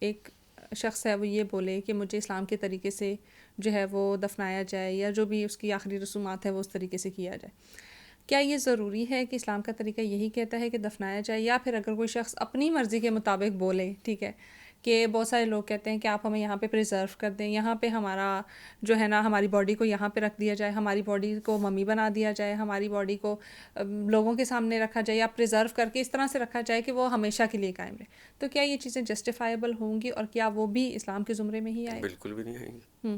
ایک شخص ہے وہ یہ بولے کہ مجھے اسلام کے طریقے سے جو ہے وہ دفنایا جائے یا جو بھی اس کی آخری رسومات ہے وہ اس طریقے سے کیا جائے. کیا یہ ضروری ہے کہ اسلام کا طریقہ یہی کہتا ہے کہ دفنایا جائے، یا پھر اگر کوئی شخص اپنی مرضی کے مطابق بولے، ٹھیک ہے، کہ بہت سارے لوگ کہتے ہیں کہ آپ ہمیں یہاں پہ پریزرو کر دیں، یہاں پہ ہمارا جو ہے نا ہماری باڈی کو یہاں پہ رکھ دیا جائے، ہماری باڈی کو ممی بنا دیا جائے، ہماری باڈی کو لوگوں کے سامنے رکھا جائے یا پریزرو کر کے اس طرح سے رکھا جائے کہ وہ ہمیشہ کے لیے قائم رہے، تو کیا یہ چیزیں جسٹیفائیبل ہوں گی اور کیا وہ بھی اسلام کے زمرے میں ہی آئے گا؟ بالکل بھی نہیں آئیں گی.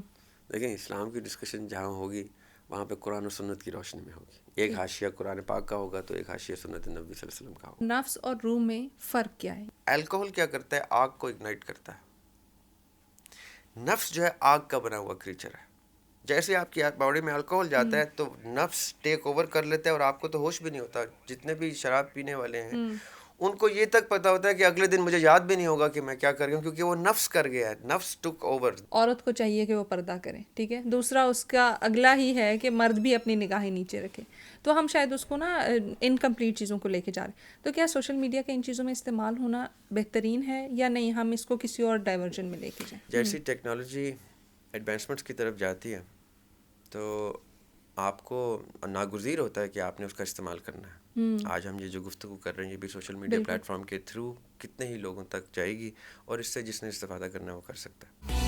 دیکھیں اسلام کی ڈسکشن جہاں ہوگی وہاں پہ قرآن و سنت کی روشنی میں ہوگی. ایک حاشیہ قرآن پاک کا ہوگا تو ایک حاشیہ سنت نبی صلی اللہ علیہ وسلم کا ہوگا. نفس اور روح میں فرق کیا ہے؟ الکوہل کیا کرتا ہے؟ آگ کو اگنائٹ کرتا ہے. نفس جو ہے آگ کا بنا ہوا کریچر ہے. جیسے آپ کی باڈی میں الکوہل جاتا ہے تو نفس ٹیک اوور کر لیتا ہے اور آپ کو تو ہوش بھی نہیں ہوتا. جتنے بھی شراب پینے والے ہیں ان کو یہ تک پتہ ہوتا ہے کہ اگلے دن مجھے یاد بھی نہیں ہوگا کہ میں کیا کر رہی ہوں، کیونکہ وہ نفس کر گیا ہے. نفس ٹک اوور. عورت کو چاہیے کہ وہ پردہ کرے، ٹھیک ہے. دوسرا اس کا اگلا ہی ہے کہ مرد بھی اپنی نگاہیں نیچے رکھے. تو ہم شاید اس کو نا انکمپلیٹ چیزوں کو لے کے جا رہے ہیں. تو کیا سوشل میڈیا کا ان چیزوں میں استعمال ہونا بہترین ہے یا نہیں، ہم اس کو کسی اور ڈائیورژن میں لے کے جائیں؟ جیسی ٹیکنالوجی ایڈوانسمنٹس کی طرف جاتی ہے تو آپ کو ناگزیر ہوتا ہے کہ آپ نے اس کا استعمال کرنا ہے. آج ہم یہ جو گفتگو کر رہے ہیں یہ بھی سوشل میڈیا پلیٹ فارم کے تھرو کتنے ہی لوگوں تک جائے گی اور اس سے جس نے استفادہ کرنا ہے وہ کر سکتا ہے.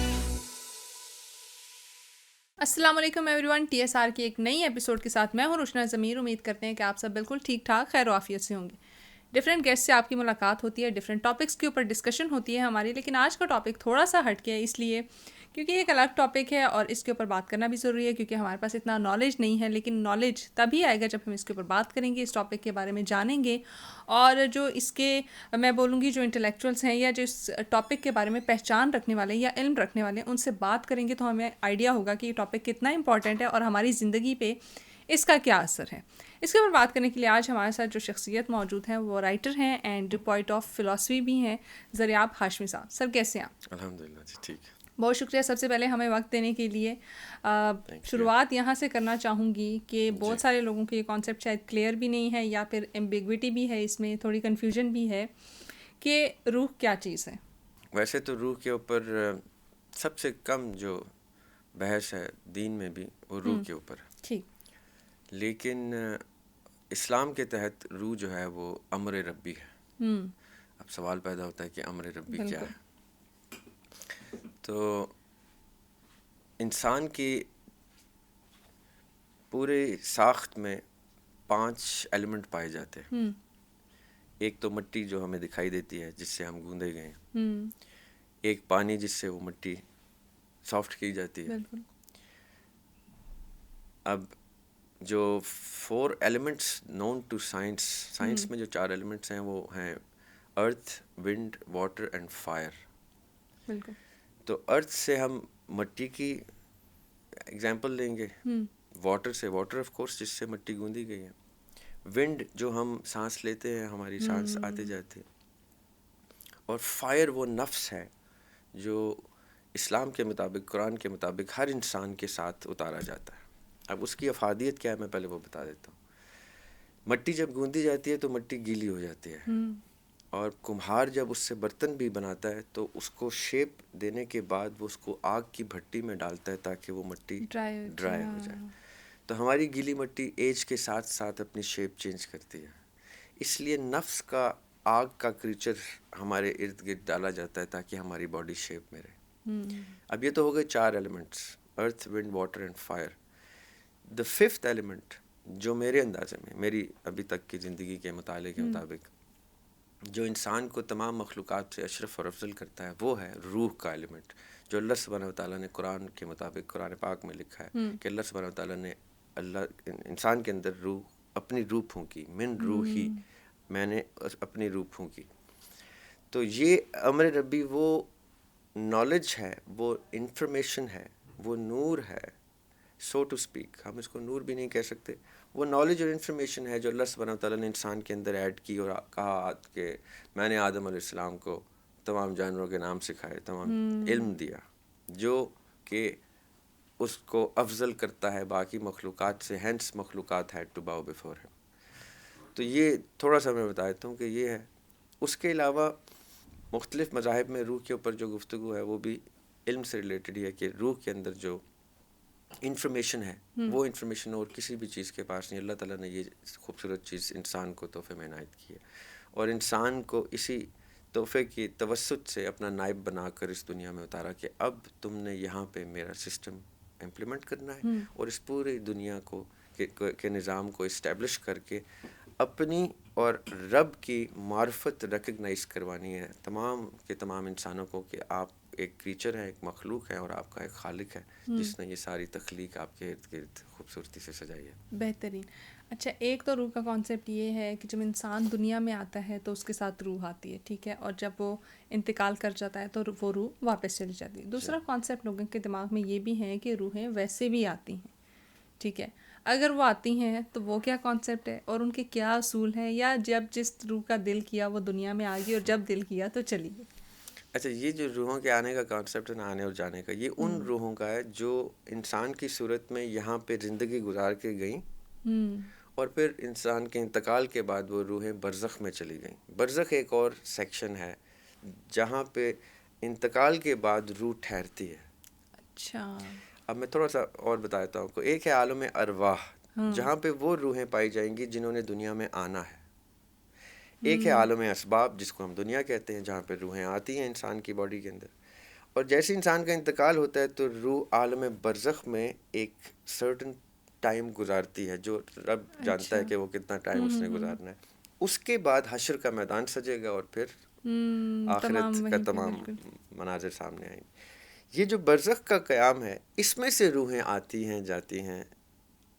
السلام علیکم every one, T S R کی ایک نئی ایپیسوڈ کے ساتھ میں ہوں روشنا ضمیر. امید کرتے ہیں کہ آپ سب بالکل ٹھیک ٹھاک خیر و عافیت سے ہوں گے. ڈفرینٹ گیسٹ سے آپ کی ملاقات ہوتی ہے، ڈفرینٹ ٹاپکس کے اوپر ڈسکشن ہوتی ہے ہماری، لیکن آج کا ٹاپک تھوڑا سا ہٹ کے ہے اس لیے کیونکہ ایک الگ ٹاپک ہے اور اس کے اوپر بات کرنا بھی ضروری ہے کیونکہ ہمارے پاس اتنا نالج نہیں ہے. لیکن نالج تبھی آئے گا جب ہم اس کے اوپر بات کریں گے، اس ٹاپک کے بارے میں جانیں گے، اور جو اس کے میں بولوں گی جو انٹلیکچوئلس ہیں یا جو اس ٹاپک کے بارے میں پہچان رکھنے والے یا علم رکھنے والے ہیں ان سے بات کریں گے تو ہمیں آئیڈیا ہوگا کہ یہ ٹاپک کتنا امپورٹنٹ ہے اور ہماری زندگی پہ اس کا کیا اثر ہے. اس کے اوپر بات کرنے کے لیے آج ہمارے ساتھ جو شخصیت موجود ہیں وہ رائٹر ہیں اینڈ پوائٹ آف فلاسفی بھی ہیں، ذریعہ ہاشمی صاحب. سر کیسے ہیں آپ؟ الحمدللہ جی ٹھیک ہے. بہت شکریہ سب سے پہلے ہمیں وقت دینے کے لیے. شروعات یہاں سے کرنا چاہوں گی کہ بہت سارے لوگوں کے یہ کانسیپٹ شاید کلیئر بھی نہیں ہے یا پھر ایمبیگوٹی بھی ہے، اس میں تھوڑی کنفیوژن بھی ہے کہ روح کیا چیز ہے. ویسے تو روح کے اوپر سب سے کم جو بحث ہے دین میں بھی وہ روح کے اوپر ہے. ٹھیک. لیکن اسلام کے تحت روح جو ہے وہ امر ربی ہے. اب سوال پیدا ہوتا ہے کہ امر ربی کیا ہے. تو انسان کی پورے ساخت میں 5 ایلیمنٹ پائے جاتے ہیں. ایک تو مٹی جو ہمیں دکھائی دیتی ہے جس سے ہم گوندے گئے ہیں. ایک پانی جس سے وہ مٹی سافٹ کی جاتی ہے. اب جو 4 ایلیمنٹس نون ٹو سائنس میں جو 4 ایلیمنٹس ہیں وہ ہیں ارتھ، ونڈ، واٹر اینڈ فائر. بالکل. تو ارتھ سے ہم مٹی کی ایگزامپل لیں گے، واٹر سے واٹر آف کورس جس سے مٹی گوندی گئی ہے، ونڈ جو ہم سانس لیتے ہیں ہماری سانس آتے جاتے، اور فائر وہ نفس ہے جو اسلام کے مطابق قرآن کے مطابق ہر انسان کے ساتھ اتارا جاتا ہے. اب اس کی افادیت کیا ہے میں پہلے وہ بتا دیتا ہوں. مٹی جب گوندی جاتی ہے تو مٹی گیلی ہو جاتی ہے، اور کمہار جب اس سے برتن بھی بناتا ہے تو اس کو شیپ دینے کے بعد وہ اس کو آگ کی بھٹی میں ڈالتا ہے تاکہ وہ مٹی ڈرائی ہو جائے. تو ہماری گیلی مٹی ایج کے ساتھ ساتھ اپنی شیپ چینج کرتی ہے. اس لیے نفس کا آگ کا کریچر ہمارے ارد گرد ڈالا جاتا ہے تاکہ ہماری باڈی شیپ میں رہے. اب یہ تو ہو گئے 4 elements, earth, wind, water and fire. The 5th element جو میرے اندازے میں میری ابھی تک کی زندگی کے مطالعے کے مطابق جو انسان کو تمام مخلوقات سے اشرف اور افضل کرتا ہے وہ ہے روح کا ایلیمنٹ، جو اللہ سبحانہ وتعالیٰ نے قرآن کے مطابق قرآن پاک میں لکھا ہے کہ اللہ سبحانہ وتعالیٰ نے انسان کے اندر روح اپنی روح پھونکی، من روحی، میں نے اپنی روح پھونکی. تو یہ امر ربی وہ نالج ہے، وہ انفارمیشن ہے، وہ نور ہے، سو ٹو اسپیک. ہم اس کو نور بھی نہیں کہہ سکتے، وہ نالج اور انفارمیشن ہے جو اللہ سبحانہ وتعالیٰ نے انسان کے اندر ایڈ کی اور کہا کہ میں نے آدم علیہ السلام کو تمام جانوروں کے نام سکھائے، تمام علم دیا جو کہ اس کو افضل کرتا ہے باقی مخلوقات سے. ہینس مخلوقات ہیڈ ٹو باؤ بیفور ہم. تو یہ تھوڑا سا میں بتا دیتا ہوں کہ یہ ہے. اس کے علاوہ مختلف مذاہب میں روح کے اوپر جو گفتگو ہے وہ بھی علم سے ریلیٹڈ ہی ہے کہ روح کے اندر جو انفارمیشن ہے وہ انفارمیشن اور کسی بھی چیز کے پاس نہیں. اللہ تعالیٰ نے یہ خوبصورت چیز انسان کو تحفے میں عنایت کی ہے اور انسان کو اسی تحفے کی توسط سے اپنا نائب بنا کر اس دنیا میں اتارا کہ اب تم نے یہاں پہ میرا سسٹم امپلیمنٹ کرنا ہے اور اس پوری دنیا کو کے نظام کو اسٹیبلش کر کے اپنی اور رب کی معرفت ریکگنائز کروانی ہے تمام کے تمام انسانوں کو کہ آپ ایک کریچر ہے, ایک مخلوق ہے اور آپ کا ایک خالق ہے جس نے یہ ساری تخلیق آپ کے ارد گرد خوبصورتی سے سجائی ہے. بہترین. اچھا, ایک تو روح کا کانسیپٹ یہ ہے کہ جب انسان دنیا میں آتا ہے تو اس کے ساتھ روح آتی ہے, ٹھیک ہے, اور جب وہ انتقال کر جاتا ہے تو وہ روح واپس چلی جاتی ہے. دوسرا کانسیپٹ لوگوں کے دماغ میں یہ بھی ہے کہ روحیں ویسے بھی آتی ہیں, ٹھیک ہے, اگر وہ آتی ہیں تو وہ کیا کانسیپٹ ہے اور ان کے کیا اصول ہیں, یا جب جس روح کا دل کیا وہ دنیا میں آ گئی اور جب دل کیا تو چلی گئی. اچھا, یہ جو روحوں کے آنے کا کانسیپٹ ہے نا, آنے اور جانے کا, یہ ان روحوں کا ہے جو انسان کی صورت میں یہاں پہ زندگی گزار کے گئیں اور پھر انسان کے انتقال کے بعد وہ روحیں برزخ میں چلی گئیں. برزخ ایک اور سیکشن ہے جہاں پہ انتقال کے بعد روح ٹھہرتی ہے. اچھا, اب میں تھوڑا سا اور بتاتا ہوں. ایک ہے عالم ارواح جہاں پہ وہ روحیں پائی جائیں گی جنہوں نے دنیا میں آنا ہے. ایک ہے عالم اسباب جس کو ہم دنیا کہتے ہیں جہاں پہ روحیں آتی ہیں انسان کی باڈی کے اندر, اور جیسے انسان کا انتقال ہوتا ہے تو روح عالم برزخ میں ایک سرٹن ٹائم گزارتی ہے جو رب جانتا ہے کہ وہ کتنا ٹائم اس نے گزارنا ہے. اس کے بعد حشر کا میدان سجے گا اور پھر آخرت کا تمام مناظر سامنے آئیں گے. یہ جو برزخ کا قیام ہے اس میں سے روحیں آتی ہیں جاتی ہیں,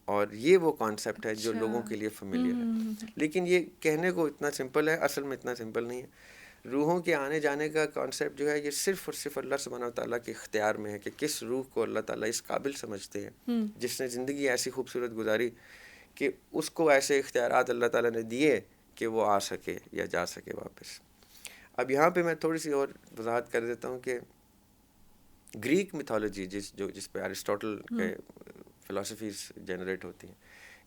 اور یہ وہ کانسیپٹ ہے جو لوگوں کے لیے فیملیئر ہے. لیکن یہ کہنے کو اتنا سمپل ہے, اصل میں اتنا سمپل نہیں ہے. روحوں کے آنے جانے کا کانسیپٹ جو ہے یہ صرف اور صرف اللہ سبحانہ و تعالیٰ کے اختیار میں ہے کہ کس روح کو اللہ تعالیٰ اس قابل سمجھتے ہیں جس نے زندگی ایسی خوبصورت گزاری کہ اس کو ایسے اختیارات اللہ تعالیٰ نے دیے کہ وہ آ سکے یا جا سکے واپس. اب یہاں پہ میں تھوڑی سی اور وضاحت کر دیتا ہوں کہ گریک میتھولوجی جس پہ ایرسٹوٹل کے فلاسفیز جنریٹ ہوتی ہیں,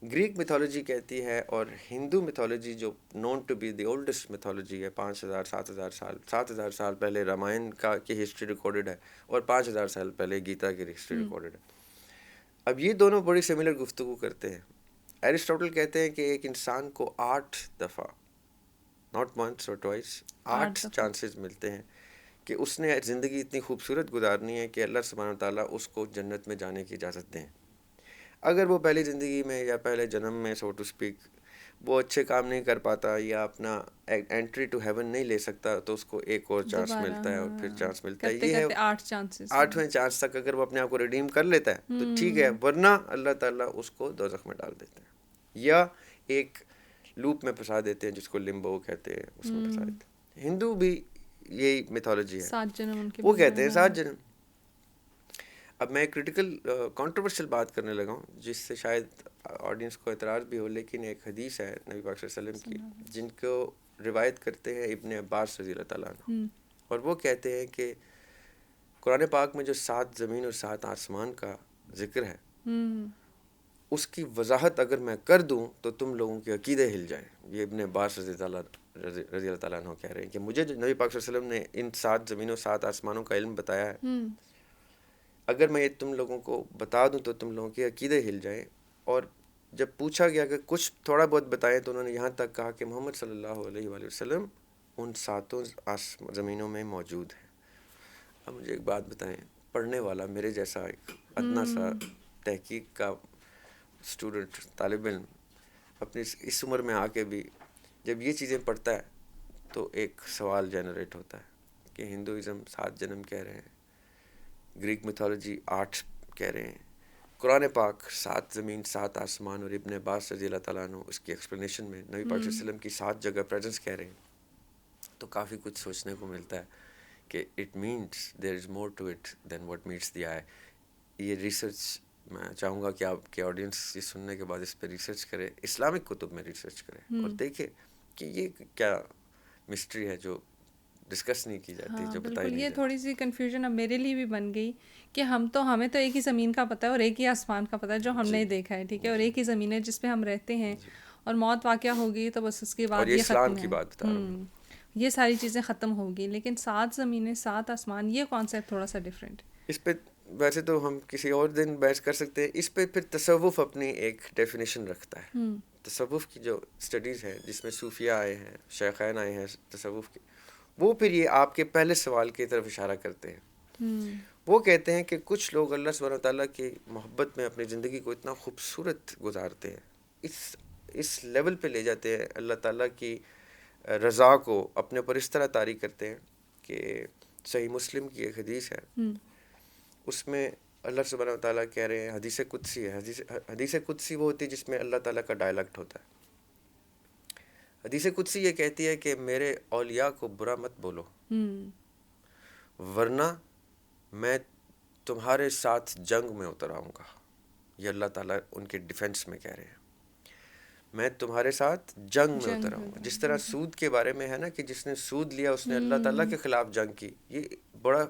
گریک میتھولوجی کہتی ہے, اور ہندو میتھولوجی جو known to be the oldest mythology ہے, 7,000 سال پہلے رامائن کی ہسٹری ریکارڈڈ ہے اور 5,000 سال پہلے گیتا کی ہسٹری ریکارڈڈ ہے. اب یہ دونوں بڑی سملر گفتگو کرتے ہیں. ایرسٹوٹل کہتے ہیں کہ ایک انسان کو 8 دفعہ, ناٹ ونس اور ٹوائس, 8 چانسز ملتے ہیں کہ اس نے زندگی اتنی خوبصورت گزارنی ہے کہ اللہ سبحانہ تعالیٰ اس کو جنت میں جانے کی اجازت دیں. اگر وہ پہلی زندگی میں یا پہلے جنم میں سو ٹو اسپیک وہ اچھے کام نہیں کر پاتا یا اپنا انٹری ٹو ہیون نہیں لے سکتا تو اس کو ایک اور چانس ملتا ہے اور پھر چانس ملتا ہے. یہ ہے 8ویں چانس تک اگر وہ اپنے آپ کو ریڈیم کر لیتا ہے تو ٹھیک ہے, ورنہ اللہ تعالیٰ اس کو دوزخ میں ڈال دیتے ہیں یا ایک لوپ میں پھنسا دیتے ہیں جس کو لمبو کہتے ہیں, اس میں پھنسا دیتے ہیں. ہندو بھی یہی میتھولوجی ہے, وہ کہتے ہیں 7 جنم. اب میں ایک کرٹیکل کانٹروورشل بات کرنے لگا ہوں جس سے شاید آڈینس کو اعتراض بھی ہو, لیکن ایک حدیث ہے نبی پاک صلی اللہ علیہ وسلم کی جن کو روایت کرتے ہیں ابن عباس رضی اللہ تعالیٰ عنہ, اور وہ کہتے ہیں کہ قرآن پاک میں جو 7 زمین اور 7 آسمان کا ذکر ہے اس کی وضاحت اگر میں کر دوں تو تم لوگوں کے عقیدے ہل جائیں. یہ ابن عباس رضی اللہ تعالیٰ عنہ کہہ رہے ہیں کہ مجھے جو نبی پاک صلی اللہ علیہ وسلم نے ان 7 زمینوں 7 آسمانوں کا علم بتایا ہے, اگر میں یہ تم لوگوں کو بتا دوں تو تم لوگوں کے عقیدے ہل جائیں. اور جب پوچھا گیا کہ کچھ تھوڑا بہت بتائیں تو انہوں نے یہاں تک کہا کہ محمد صلی اللہ علیہ وآلہ وسلم ان 7 زمینوں میں موجود ہیں. اب مجھے ایک بات بتائیں, پڑھنے والا میرے جیسا ایک ادنا سا تحقیق کا اسٹوڈنٹ طالب علم اپنی اس عمر میں آ کے بھی جب یہ چیزیں پڑھتا ہے تو ایک سوال جنریٹ ہوتا ہے کہ ہندوازم 7 جنم کہہ رہے ہیں, گریک میتھولوجی 8 کہہ رہے ہیں, قرآن پاک 7 زمین 7 آسمان, اور ابن عباس رضی اللہ تعالیٰ عنہ اس کی ایکسپلینیشن میں نبی پاک صلی اللہ علیہ وسلم کی 7 جگہ پریزنس کہہ رہے ہیں. تو کافی کچھ سوچنے کو ملتا ہے کہ it means there is more to it than what meets the eye. یہ ریسرچ میں چاہوں گا کہ آپ کے آڈینس یہ سننے کے بعد اس پہ ریسرچ کرے, اسلامک کتب میں ریسرچ کرے اور دیکھے کہ یہ کیا مسٹری ہے جو ڈسکس نہیں کی جاتی, جو بتائی نہیں یہ جاتی. تھوڑی سی کنفیوژن اب میرے لیے بھی بن گئی کہ ہمیں تو ایک ہی زمین کا پتہ ہے اور ایک ہی آسمان کا پتہ ہے جو ہم نے دیکھا ہے, ٹھیک ہے, اور ایک ہی زمین ہے جس پہ ہم رہتے ہیں, اور موت واقعہ ہوگی تو بس اس کے بعد یہ اسلام ختم کی ہے. بات بتا رہا ہوں. یہ ساری چیزیں ختم ہوگی، لیکن 7 زمینیں 7 آسمان، یہ کانسیپٹ تھوڑا سا ڈفرینٹ. اس پہ ویسے تو ہم کسی اور دن بحث کر سکتے ہیں. اس پہ پھر تصوف اپنی ایک ڈیفینیشن رکھتا ہے. تصوف کی جو اسٹڈیز ہے جس میں صوفیہ آئے ہیں، شیخین آئے ہیں تصوف کے، وہ پھر یہ آپ کے پہلے سوال کی طرف اشارہ کرتے ہیں. وہ کہتے ہیں کہ کچھ لوگ اللہ سبحانہ وتعالیٰ کی محبت میں اپنی زندگی کو اتنا خوبصورت گزارتے ہیں، اس لیول پہ لے جاتے ہیں، اللہ تعالیٰ کی رضا کو اپنے اوپر اس طرح طاری کرتے ہیں کہ صحیح مسلم کی ایک حدیث ہے، اس میں اللہ سبحانہ وتعالیٰ کہہ رہے ہیں، حدیث قدسی ہے. حدیث قدسی وہ ہوتی ہے جس میں اللہ تعالیٰ کا ڈائلیکٹ ہوتا ہے. حدیث قدسی یہ کہتی ہے کہ میرے اولیاء کو برا مت بولو، ورنہ میں تمہارے ساتھ جنگ میں اتر آؤں گا. یہ اللہ تعالیٰ ان کے ڈیفنس میں کہہ رہے ہیں، میں تمہارے ساتھ جنگ میں اتر آؤں گا. جس طرح سود کے بارے میں ہے نا کہ جس نے سود لیا اس نے اللہ تعالیٰ کے خلاف جنگ کی. یہ بڑا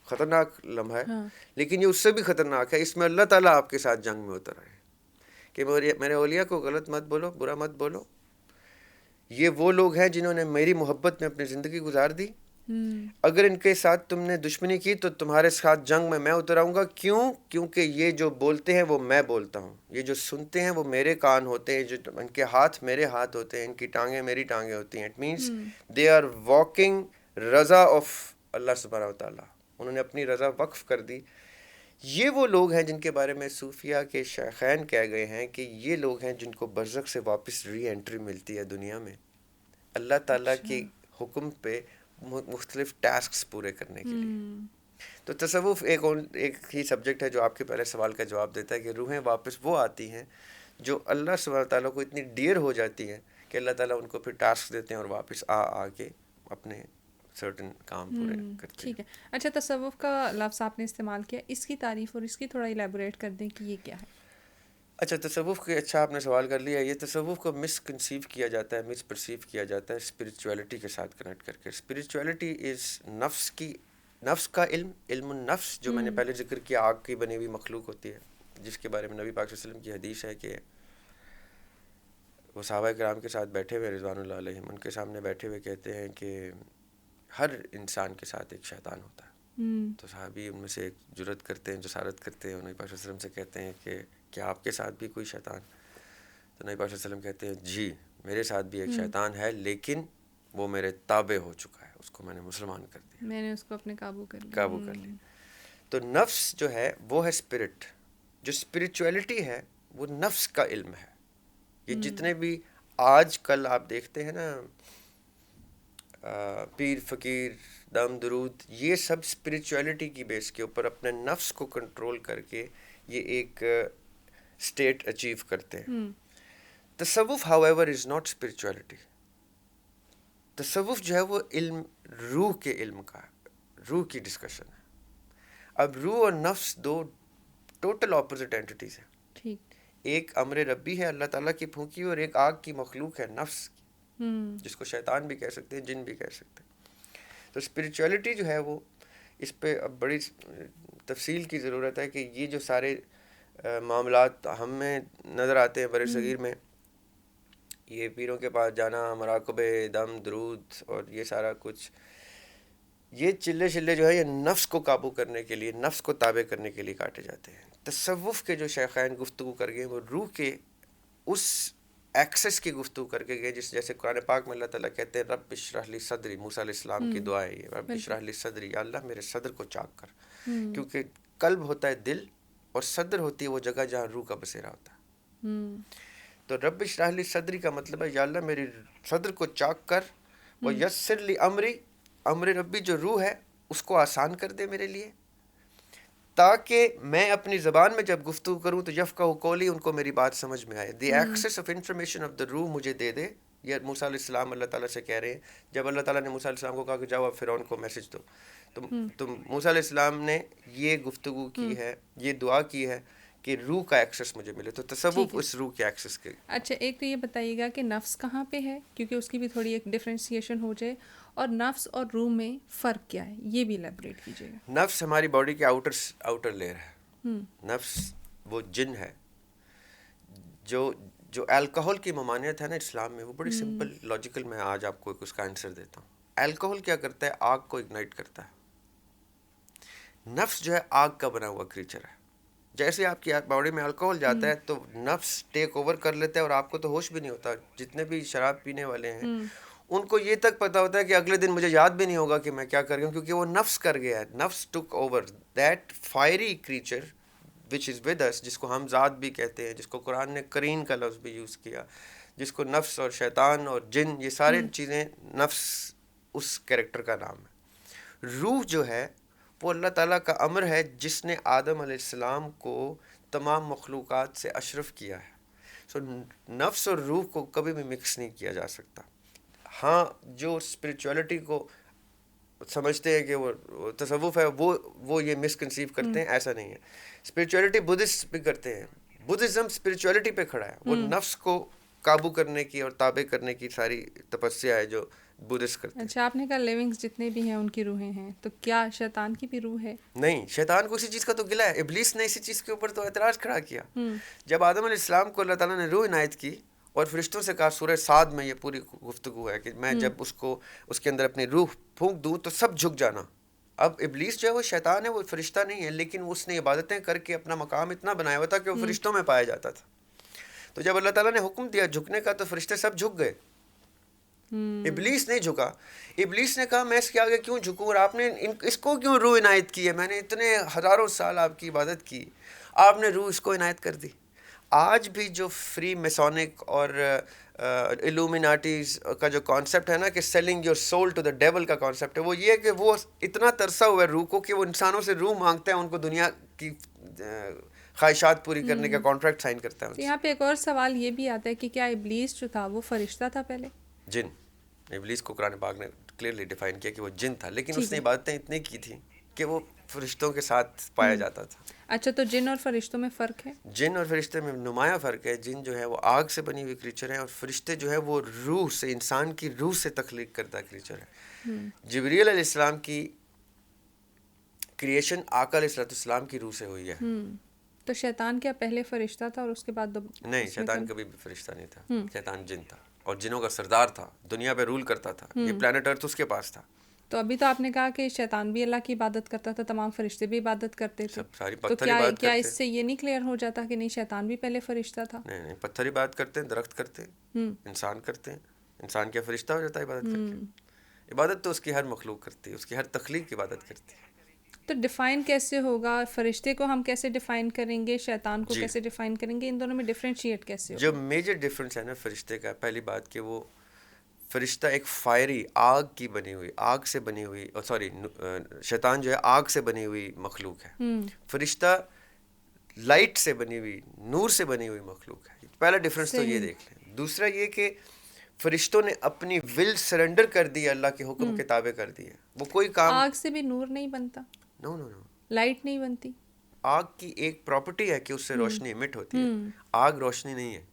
خطرناک لمحہ ہے، لیکن یہ اس سے بھی خطرناک ہے، اس میں اللہ تعالیٰ آپ کے ساتھ جنگ میں اتر آئے کہ میرے اولیاء کو غلط مت بولو، برا مت بولو. یہ وہ لوگ ہیں جنہوں نے میری محبت میں اپنی زندگی گزار دی. اگر ان کے ساتھ تم نے دشمنی کی تو تمہارے ساتھ جنگ میں اتر آؤں گا. کیوں؟ کیونکہ یہ جو بولتے ہیں وہ میں بولتا ہوں، یہ جو سنتے ہیں وہ میرے کان ہوتے ہیں، جو ان کے ہاتھ میرے ہاتھ ہوتے ہیں، ان کی ٹانگیں میری ٹانگیں ہوتی ہیں. It means they are walking رضا آف اللہ سبحانہ وتعالیٰ. انہوں نے اپنی رضا وقف کر دی. یہ وہ لوگ ہیں جن کے بارے میں صوفیہ کے شیخین کہہ گئے ہیں کہ یہ لوگ ہیں جن کو برزخ سے واپس ری انٹری ملتی ہے دنیا میں اللہ تعالیٰ کی حکم پہ مختلف ٹاسکس پورے کرنے کے لیے. تو تصوف ایک ہی سبجیکٹ ہے جو آپ کے پہلے سوال کا جواب دیتا ہے کہ روحیں واپس وہ آتی ہیں جو اللہ سبحانہ تعالیٰ کو اتنی ڈیئر ہو جاتی ہیں کہ اللہ تعالیٰ ان کو پھر ٹاسک دیتے ہیں اور واپس آ کے اپنے سرٹن کام پورے کرتے ہیں. ٹھیک ہے. اچھا، تصوف کا لفظ آپ نے استعمال کیا، اس کی تعریف اور اس کی تھوڑا ایلیبوریٹ کر دیں کہ یہ کیا ہے. اچھا، تصوف کے اچھا آپ نے سوال کر لیا. یہ تصوف کو مس کنسیو کیا جاتا ہے، مس پرسیو کیا جاتا ہے اسپریچولیٹی کے ساتھ کنیکٹ کر کے. اسپریچولیٹی از نفس کا علم النفس، جو میں نے پہلے ذکر کیا، آگ کی بنی ہوئی مخلوق ہوتی ہے، جس کے بارے میں نبی پاک صلی اللہ علیہ وسلم کی حدیث ہے کہ وہ صحابہ کرام کے ساتھ بیٹھے ہوئے رضوان اللہ علیہم، ان کے سامنے بیٹھے ہوئے کہتے ہیں کہ ہر انسان کے ساتھ ایک شیطان ہوتا ہے. تو صحابی ان میں سے ایک جرأت کرتے ہیں، جسارت کرتے ہیں، نبی پاک صلی اللہ علیہ وسلم سے کہتے ہیں کہ کیا آپ کے ساتھ بھی کوئی شیطان؟ تو نبی پاک صلی اللہ علیہ وسلم کہتے ہیں جی میرے ساتھ بھی ایک شیطان ہے، لیکن وہ میرے تابع ہو چکا ہے، اس کو میں نے مسلمان کر دیا، میں نے اس کو اپنے قابو کر لیا. تو نفس جو ہے وہ ہے اسپرٹ. جو اسپریچولیٹی ہے وہ نفس کا علم ہے. یہ جتنے بھی آج کل آپ دیکھتے ہیں نا پیر فقیر دم درود، یہ سب اسپریچولیٹی کی بیس کے اوپر اپنے نفس کو کنٹرول کر کے یہ ایک اسٹیٹ اچیو کرتے ہیں. تصوف how ever is not spirituality. تصوف جو ہے وہ علم روح کے علم کا ہے، روح کی ڈسکشن ہے. اب روح اور نفس دو ٹوٹل اپوزٹ اینٹیز ہیں. ٹھیک. ایک امر ربی ہے اللہ تعالیٰ کی پھونکی، اور ایک آگ کی مخلوق ہے نفس کی، جس کو شیطان بھی کہہ سکتے ہیں، جن بھی کہہ سکتے ہیں. تو اسپریچولیٹی جو ہے وہ اس پہ اب بڑی تفصیل کی ضرورت ہے کہ یہ جو سارے معاملات ہمیں نظر آتے ہیں بر صغیر میں، یہ پیروں کے پاس جانا، مراقبے، دم درود اور یہ سارا کچھ، یہ چلے جو ہے یہ نفس کو قابو کرنے کے لیے، نفس کو تابع کرنے کے لیے کاٹے جاتے ہیں. تصوف کے جو شیخین گفتگو کر گئے وہ روح کے اس ایکسس کی گفتگو کر کے گئے، جیسے قرآن پاک میں اللہ تعالیٰ کہتے ہیں رب اشرح لی صدری. موسیٰ علیہ السلام کی دعا ہے یہ، رب اشرح لی صدری، یا اللہ میرے صدر کو چاک کر. کیونکہ قلب ہوتا ہے دل، اور صدر ہوتی ہے وہ جگہ جہاں روح کا بسیرا ہوتا ہے. تو رب اشرح لی صدری کا مطلب ہے یا اللہ میری صدر کو چاک کر، ویسر لی امری، امر ربی جو روح ہے اس کو آسان کر دے میرے لیے، تاکہ میں اپنی زبان میں جب گفتگو کروں تو یفقہوا قولی، ان کو میری بات سمجھ میں آئے. The access of information of the روح مجھے دے دے. یہ موسیٰ علیہ السلام اللہ تعالیٰ سے کہہ رہے ہیں. جب اللہ تعالیٰ نے موسیٰ علیہ السلام کو کہا کہ جاؤ اب فرعون کو میسج دو، تو موسیٰ علیہ السلام نے یہ گفتگو کی ہے، یہ دعا کی ہے کہ روح کا ایکسس مجھے ملے. تو تصوف اس روح کے ایکسس کے. اچھا، ایک تو یہ بتائیے گا کہ نفس کہاں پہ ہے، کیونکہ اس کی بھی تھوڑی ایک ڈفرینسیشن ہو جائے، اور نفس اور روح میں فرق کیا ہے یہ بھی ایلیبوریٹ کیجیے گا. نفس ہماری باڈی کے آؤٹر لیئر ہے. نفس وہ جن ہے جو جو الکحل کی ممانعت ہے نا اسلام میں، وہ بڑی سمپل لاجیکل، میں آج آپ کو اس کا آنسر دیتا ہوں. الکحل کیا کرتا ہے؟ آگ کو اگنائٹ کرتا ہے. نفس جو ہے آگ کا بنا ہوا کریچر ہے. جیسے آپ کی باڈی میں الکحل جاتا ہے تو نفس ٹیک اوور کر لیتا ہے، اور آپ کو تو ہوش بھی نہیں ہوتا. جتنے بھی شراب پینے والے ہیں ان کو یہ تک پتا ہوتا ہے کہ اگلے دن مجھے یاد بھی نہیں ہوگا کہ میں کیا کر رہی ہوں، کیونکہ وہ نفس کر گیا ہے. نفس took over that fiery creature which is with us, جس کو ہم ذات بھی کہتے ہیں، جس کو قرآن نے قرین کا لفظ بھی یوز کیا، جس کو نفس اور شیطان اور جن، یہ سارے چیزیں نفس اس کیریکٹر کا نام ہے. روح جو ہے وہ اللہ تعالیٰ کا امر ہے، جس نے آدم علیہ السلام کو تمام مخلوقات سے اشرف کیا ہے. سو نفس اور روح کو کبھی بھی مکس نہیں کیا جا سکتا. ہاں جو اسپریچولیٹی کو سمجھتے ہیں کہ وہ تصوف ہے، وہ یہ مسکنسیو کرتے ہیں. ایسا نہیں ہے. اسپریچولیٹی بدھسٹ بھی کرتے ہیں. بدھزم اسپریچولیٹی پہ کھڑا ہے. وہ نفس کو قابو کرنے کی اور تابع کرنے کی ساری تپسیا ہے جو بدھسٹ کرتے ہیں. اچھا، آپ نے کہا لیونگز جتنے بھی ہیں ان کی روحیں ہیں، تو کیا شیطان کی بھی روح ہے؟ نہیں، شیطان کو اسی چیز کا تو گلا ہے. ابلیس نے اسی چیز کے اوپر تو اعتراض کھڑا کیا. جب آدم علیہ السلام کو اللہ تعالیٰ نے روح عنایت کی اور فرشتوں سے کہا، سورہ صاد میں یہ پوری گفتگو ہے کہ میں جب اس کے اندر اپنی روح پھونک دوں تو سب جھک جانا. اب ابلیس جو ہے وہ شیطان ہے، وہ فرشتہ نہیں ہے، لیکن اس نے عبادتیں کر کے اپنا مقام اتنا بنایا ہوا تھا کہ وہ فرشتوں میں پایا جاتا تھا. تو جب اللہ تعالیٰ نے حکم دیا جھکنے کا تو فرشتے سب جھک گئے. ابلیس نہیں جھکا. ابلیس نے کہا میں اس کے آگے کیوں جھکوں، اور آپ نے اس کو کیوں روح عنایت کی ہے؟ میں نے اتنے ہزاروں سال آپ کی عبادت کی، آپ نے روح اس کو عنایت کر دی. آج بھی جو فری میسونک اور ایلومیناٹیز کا جو کانسیپٹ ہے نا کہ selling your soul to the devil کا کانسیپٹ ہے، وہ یہ ہے کہ وہ اتنا ترسا ہوا ہے روح کو کہ وہ انسانوں سے روح مانگتا ہے، ان کو دنیا کی خواہشات پوری کرنے کا کانٹریکٹ سائن کرتا ہے. یہاں پہ ایک اور سوال یہ بھی آتا ہے کہ کیا ابلیس جو تھا وہ فرشتہ تھا پہلے؟ جن. ابلیس کو قرآن پاک نے کلیئرلی ڈیفائن کیا کہ وہ جن تھا، لیکن اس نے عبادتیں اتنی کی تھیں کہ وہ فرشتوں کے ساتھ پایا جاتا تھا. اچھا، تو جن اور فرشتوں میں فرق ہے؟ جن اور فرشتے میں نمایاں فرق ہے. جن جو ہے وہ آگ سے بنی ہوئی کریچر ہیں، اور فرشتے جو ہے وہ روح سے، انسان کی روح سے تخلیق کردہ کریچر ہے. جبریل علیہ السلام کی کریشن آقا علیہ السلام کی روح سے ہوئی ہے. تو شیطان کیا پہلے فرشتہ تھا اور اس کے بعد نہیں، شیطان کبھی بھی فرشتہ نہیں تھا. شیطان جن تھا اور جنوں کا سردار تھا، دنیا پہ رول کرتا تھا. یہ پلانٹ ارتھ اس کے پاس تھا. تو ابھی تو آپ نے کہا کہ شیطان بھی اللہ کی عبادت کرتا تھا، تمام فرشتے بھی عبادت کرتے تھے، تو کیا اس سے یہ نہیں کلیئر ہو جاتا کہ نہیں شیطان بھی پہلے فرشتہ تھا؟ نہیں، پتھر عبادت کرتے ہیں، درخت کرتے ہیں، انسان کرتے ہیں. انسان کیا فرشتہ ہو جاتا ہے عبادت کر کے؟ عبادت تو اس کی ہر مخلوق کرتی ہے، اس کی ہر تخلیق کی عبادت کرتی ہے. تو ڈیفائن کیسے ہوگا؟ فرشتے کو ہم کیسے ڈیفائن کریں گے، شیطان کو کیسے ڈیفائن کریں گے؟ ان دونوں میں ڈفرینشیٹ کیسے ہوگا؟ جو میجر ڈفرینس ہے نا فرشتے کا، پہلی بات کہ وہ فرشتہ ایک فائری آگ کی بنی ہوئی، آگ سے بنی ہوئی، شیطان جو ہے آگ سے بنی ہوئی مخلوق ہے. فرشتہ لائٹ سے بنی ہوئی، نور سے بنی ہوئی مخلوق ہے. پہلا ڈفرینس تو یہ دیکھ لیں. دوسرا یہ کہ فرشتوں نے اپنی ول سرنڈر کر دی، اللہ کے حکم کے تابع کر دی ہے. وہ کوئی کام، آگ سے بھی نور نہیں بنتا، نو، لائٹ نہیں بنتی. آگ کی ایک پراپرٹی ہے کہ اس سے روشنی ایمٹ ہوتی ہے. آگ روشنی نہیں ہے.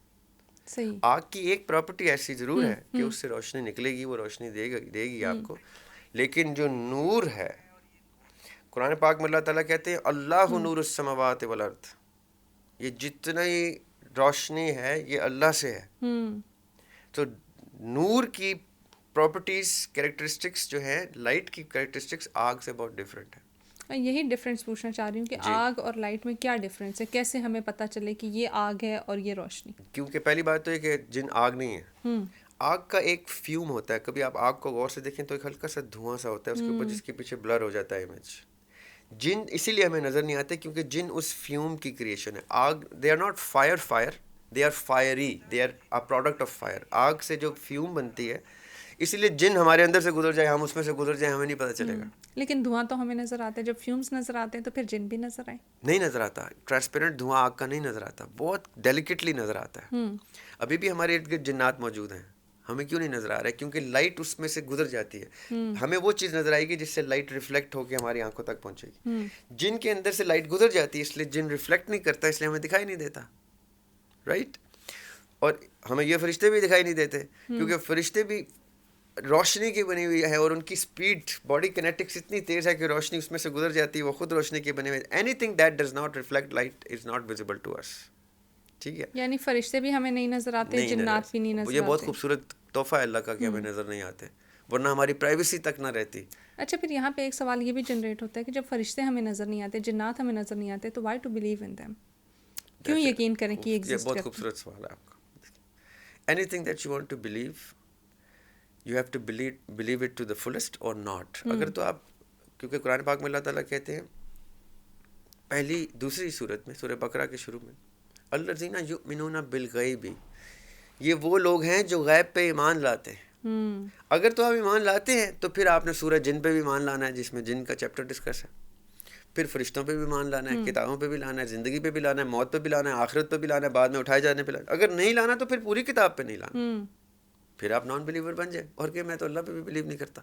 صحیح. آگ کی ایک پراپرٹی ایسی ضرور ہے کہ اس سے روشنی نکلے گی، وہ روشنی دے گی آپ کو. لیکن جو نور ہے، قرآن پاک میں اللہ تعالیٰ کہتے ہیں اللہ نور السماوات والارض، یہ جتنی روشنی ہے یہ اللہ سے ہے. تو نور کی پراپرٹیز، کریکٹرسٹکس جو ہیں، لائٹ کی کریکٹرسٹکس آگ سے بہت ڈفرینٹ ہے. میں یہی ڈفرینس پوچھنا چاہ رہی ہوں کہ آگ اور لائٹ میں کیا ڈفرینس ہے، کیسے ہمیں پتہ چلے کہ یہ آگ ہے اور یہ روشنی؟ کیونکہ پہلی بات تو یہ کہ جن آگ نہیں ہے. آگ کا ایک فیوم ہوتا ہے. کبھی آپ آگ کو غور سے دیکھیں تو ایک ہلکا سا دھواں سا ہوتا ہے اس کے اوپر، جس کے پیچھے بلر ہو جاتا ہے امیج. جن اسی لیے ہمیں نظر نہیں آتے کیونکہ جن اس فیوم کی کریشن ہے. آگ، they are not fire, they are fiery, they are a product of fire. آگ سے جو فیوم بنتی ہے، اسی لیے جن ہمارے اندر سے گزر جائے، ہم اس میں سے گزر جائیں، ہمیں نہیں پتہ چلے گا. لیکن دھواں تو ہمیں نظر آتا ہے. جب فیومز نظر آتے ہیں تو پھر جن بھی نظر آئے؟ نہیں نظر آتا. ٹرانسپیرنٹ دھواں آگ کا نہیں نظر آتا، بہت ڈیلیکیٹلی نظر آتا ہے. ابھی بھی ہمارے ارد گرد جنات موجود ہیں. ہمیں کیوں نہیں نظر آ رہا ہے؟ کیونکہ لائٹ اس میں سے گزر جاتی ہے. ہمیں وہ چیز نظر آئے گی جس سے لائٹ ریفلیکٹ ہو کے ہماری آنکھوں تک پہنچے گی. جن کے اندر سے لائٹ گزر جاتی ہے، اس لیے جن ریفلیکٹ نہیں کرتا، اس لیے ہمیں دکھائی نہیں دیتا. رائٹ. اور ہمیں یہ فرشتے بھی دکھائی نہیں دیتے کیونکہ فرشتے بھی روشنی کی بنی ہوئی ہے، اور ان کی سپیڈ، باڈی کنیٹکس اتنی تیز ہے کہ روشنی اس میں سے گزر جاتی ہے. وہ خود روشنی کی بنی ہوئی. Anything that does not reflect light is not visible to us. ٹھیک ہے. یعنی فرشتے بھی ہمیں نہیں نظر آتے, جنات بھی نہیں نظر آتے. یہ بہت خوبصورت تحفہ ہے اللہ کا کہ ہمیں نظر نہیں آتے, ورنہ ہماری پرائیویسی تک نہ رہتی. اچھا, پھر یہاں پہ ایک سوال یہ بھی جنریٹ ہوتا ہے کہ جب فرشتے ہمیں نظر نہیں آتے, جنات ہمیں نظر نہیں آتے, تو why to believe in them, کیوں یقین کریں کہ یہ ایگزسٹ کرتے ہیں؟ بہت خوبصورت سوال ہے آپ کا. Anything that you want to believe, you have to believe it to the fullest or not. اگر تو آپ, کیونکہ قرآن پاک میں اللہ تعالیٰ کہتے ہیں پہلی دوسری صورت میں سورہ بقرہ کے شروع میں, الذین یؤمنون بالغیب, یہ وہ لوگ ہیں جو غیب پہ ایمان لاتے ہیں. اگر تو آپ ایمان لاتے ہیں تو پھر آپ نے سورہ جن پہ بھی ایمان لانا ہے, جس میں جن کا چیپٹر ڈسکس ہے. پھر فرشتوں پہ بھی ایمان لانا ہے, کتابوں پہ بھی لانا ہے, زندگی پہ بھی لانا ہے, موت پہ بھی لانا ہے, آخرت پہ بھی لانا ہے, بعد میں اٹھائے جانے پہ لانا ہے. اگر نہیں لانا تو پھر پوری کتاب پہ نہیں لانا, پھر آپ نان بلیور بن جائیں اور کہ میں تو اللہ پہ بھی بلیو نہیں کرتا,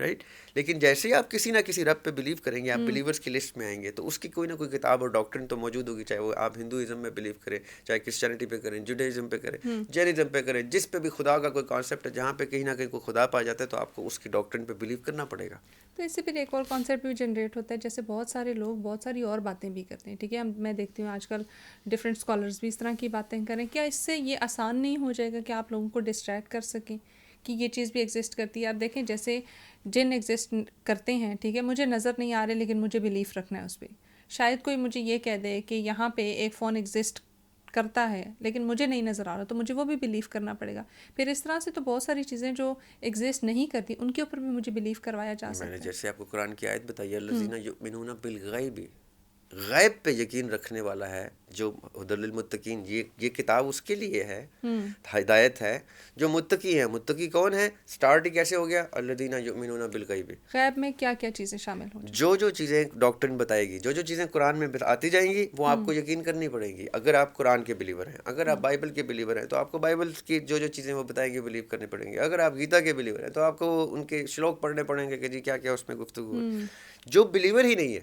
رائٹ. لیکن جیسے ہی آپ کسی نہ کسی رب پہ بلیو کریں گے, آپ بلیورس کی لسٹ میں آئیں گے, تو اس کی کوئی نہ کوئی کتاب اور ڈاکٹرن تو موجود ہوگی, چاہے وہ آپ ہندوازم میں بلیو کریں, چاہے کرسچینٹی پہ کریں, جوڈائزم پہ کریں, جینزم پہ کریں, جس پہ بھی خدا کا کوئی کانسیپٹ ہے, جہاں پہ کہیں نہ کہیں کوئی خدا پا جاتا ہے, تو آپ کو اس کی ڈاکٹرن پہ بلیو کرنا پڑے گا. تو اس سے پھر ایک اور کانسیپٹ بھی جنریٹ ہوتا ہے, جیسے بہت سارے لوگ بہت ساری اور باتیں بھی کرتے ہیں, ٹھیک ہے. میں دیکھتی ہوں آج کل ڈفرینٹ اسکالرز بھی اس طرح کی باتیں کریں. کیا اس سے یہ آسان نہیں ہو جائے گا کہ آپ لوگوں کو ڈسٹریکٹ کر سکیں کہ یہ چیز بھی ایگزسٹ کرتی ہے؟ آپ دیکھیں جیسے جن ایگزسٹ کرتے ہیں, ٹھیک ہے, مجھے نظر نہیں آ رہے لیکن مجھے بلیف رکھنا ہے اس پہ. شاید کوئی مجھے یہ کہہ دے کہ یہاں پہ ایک فون ایگزسٹ کرتا ہے لیکن مجھے نہیں نظر آ رہا, تو مجھے وہ بھی بلیو کرنا پڑے گا. پھر اس طرح سے تو بہت ساری چیزیں جو ایگزسٹ نہیں کرتی ان کے اوپر بھی مجھے بلیو کروایا جا سکتا ہے. میں نے جیسے آپ کو قرآن کی آیت بتائی, الذین یؤمنون بالغیب, غیب پہ یقین رکھنے والا ہے جو ہدی للمتقین, یہ کتاب اس کے لیے ہے, ہدایت ہے جو متقی ہیں. متقی کون ہے؟ سٹارٹ ہی کیسے ہو گیا, الذین یؤمنون بالغیب. غیب میں کیا کیا چیزیں شامل ہوں؟ جو چیزیں ڈاکٹرن بتائے گی, جو چیزیں قرآن میں آتی جائیں گی, وہ آپ کو یقین کرنی پڑیں گی. اگر آپ قرآن کے بلیور ہیں, اگر آپ بائبل کے بلیور ہیں, تو آپ کو بائبل کی جو چیزیں وہ بتائیں گی بلیو کرنی پڑیں گی. اگر آپ گیتا کے بلیور ہیں تو آپ کو ان کے شلوک پڑھنے پڑیں گے کہ جی کیا کیا اس میں گفتگو ہے. جو بلیور ہی نہیں ہے,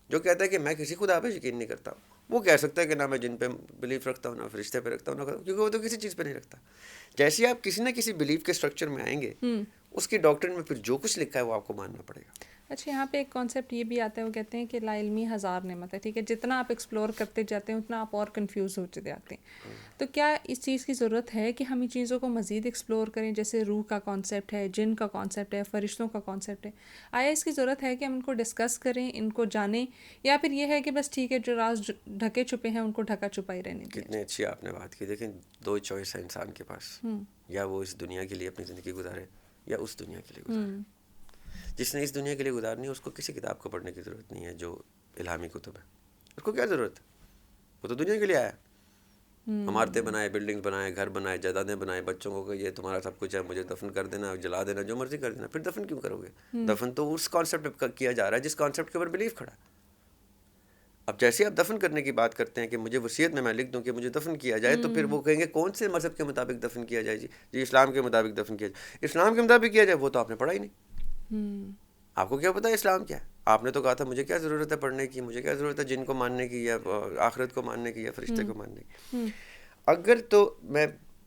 جو کہتا ہے کہ میں کسی خدا پہ یقین نہیں کرتا, وہ کہہ سکتا ہے کہ نہ میں جن پہ بلیف رکھتا ہوں, نہ فرشتے پہ رکھتا ہوں, نہ, کیونکہ وہ تو کسی چیز پہ نہیں رکھتا. جیسے آپ کسی نہ کسی بلیف کے اسٹرکچر میں آئیں گے, اس کی ڈاکٹرن میں پھر جو کچھ لکھا ہے وہ آپ کو ماننا پڑے گا. اچھا, یہاں پہ ایک کانسیپٹ یہ بھی آتا ہے, وہ کہتے ہیں کہ لا علمی ہزار نعمت ہے, ٹھیک ہے. جتنا آپ ایکسپلور کرتے جاتے ہیں اتنا آپ اور کنفیوز ہوتے جاتے ہیں. تو کیا اس چیز کی ضرورت ہے کہ ہم ان چیزوں کو مزید ایکسپلور کریں, جیسے روح کا کانسیپٹ ہے, جن کا کانسیپٹ ہے, فرشتوں کا کانسیپٹ ہے؟ آیا اس کی ضرورت ہے کہ ہم ان کو ڈسکس کریں, ان کو جانیں, یا پھر یہ ہے کہ بس ٹھیک ہے جو راز ڈھکے چھپے ہیں ان کو ڈھکا چھپا ہی رہنے دیں؟ کتنی اچھی آپ نے بات کی. دیکھیں, دو چوائس ہے انسان کے پاس, یا وہ اس دنیا کے لیے اپنی زندگی گزارے یا اس دنیا کے لیے گزارے. جس نے اس دنیا کے لیے گزارنی ہے اس کو کسی کتاب کو پڑھنے کی ضرورت نہیں ہے جو الہامی کتب ہے. اس کو کیا ضرورت ہے, وہ تو دنیا کے لیے آیا. عمارتیں بنائے, بلڈنگ بنائے, گھر بنائے, جائیدادیں بنائے, بچوں کو کہ یہ تمہارا سب کچھ ہے, مجھے دفن کر دینا, جلا دینا, جو مرضی کر دینا. پھر دفن کیوں کرو گے؟ دفن تو اس کانسیپٹ پہ کیا جا رہا ہے جس کانسیپٹ کے اوپر بلیف کھڑا ہے. اب جیسے آپ دفن کرنے کی بات کرتے ہیں کہ مجھے وصیت میں لکھ دوں کہ مجھے دفن کیا جائے, تو پھر وہ کہیں گے کون سے مذہب کے مطابق دفن کیا جائے؟ جی اسلام کے مطابق دفن کیا جائے. اسلام کے مطابق کیا جائے, وہ تو آپ نے پڑھا ہی نہیں. آپ کو کیا پتا ہے اسلام کیا ہے؟ آپ نے تو کہا تھا مجھے کیا ضرورت ہے پڑھنے کی, مجھے کیا ضرورت ہے جن کو ماننے کی, یا آخرت کو ماننے کی, یا فرشتے کو ماننے کی. اگر تو میں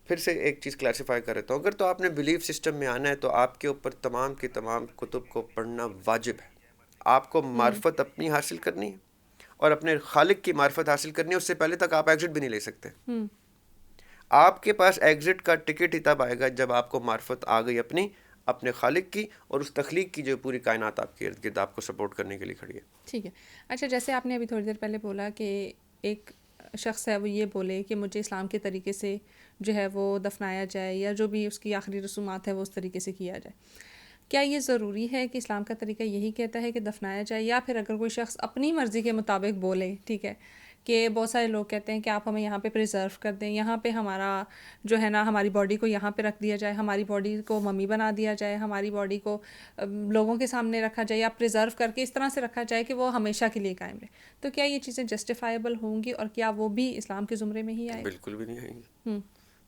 پھر سے ایک چیز کلیریفائی کر رہتا ہوں, اگر تو آپ نے بلیف سسٹم میں آنا ہے تو آپ کے اوپر تمام کی تمام کتب کو پڑھنا واجب ہے. آپ کو معرفت اپنی حاصل کرنی ہے اور اپنے خالق کی معرفت حاصل کرنی ہے. اس سے پہلے تک آپ ایگزٹ بھی نہیں لے سکتے. آپ کے پاس ایگزٹ کا ٹکٹ ہی تب آئے گا جب آپ کو معرفت آ گئی اپنے خالق کی, اور اس تخلیق کی جو پوری کائنات آپ کے ارد گرد آپ کو سپورٹ کرنے کے لیے کھڑی ہے. ٹھیک ہے. اچھا, جیسے آپ نے ابھی تھوڑی دیر پہلے بولا کہ ایک شخص ہے وہ یہ بولے کہ مجھے اسلام کے طریقے سے جو ہے وہ دفنایا جائے, یا جو بھی اس کی آخری رسومات ہے وہ اس طریقے سے کیا جائے. کیا یہ ضروری ہے کہ اسلام کا طریقہ یہی کہتا ہے کہ دفنایا جائے, یا پھر اگر کوئی شخص اپنی مرضی کے مطابق بولے, ٹھیک ہے, کہ بہت سارے لوگ کہتے ہیں کہ آپ ہمیں یہاں پہ پریزرو کر دیں, یہاں پہ ہمارا جو ہے نا ہماری باڈی کو یہاں پہ رکھ دیا جائے, ہماری باڈی کو ممی بنا دیا جائے, ہماری باڈی کو لوگوں کے سامنے رکھا جائے, یا پریزرو کر کے اس طرح سے رکھا جائے کہ وہ ہمیشہ کے لیے قائم رہے, تو کیا یہ چیزیں جسٹیفائیبل ہوں گی, اور کیا وہ بھی اسلام کے زمرے میں ہی آئے؟ بالکل بھی نہیں آئیں گی.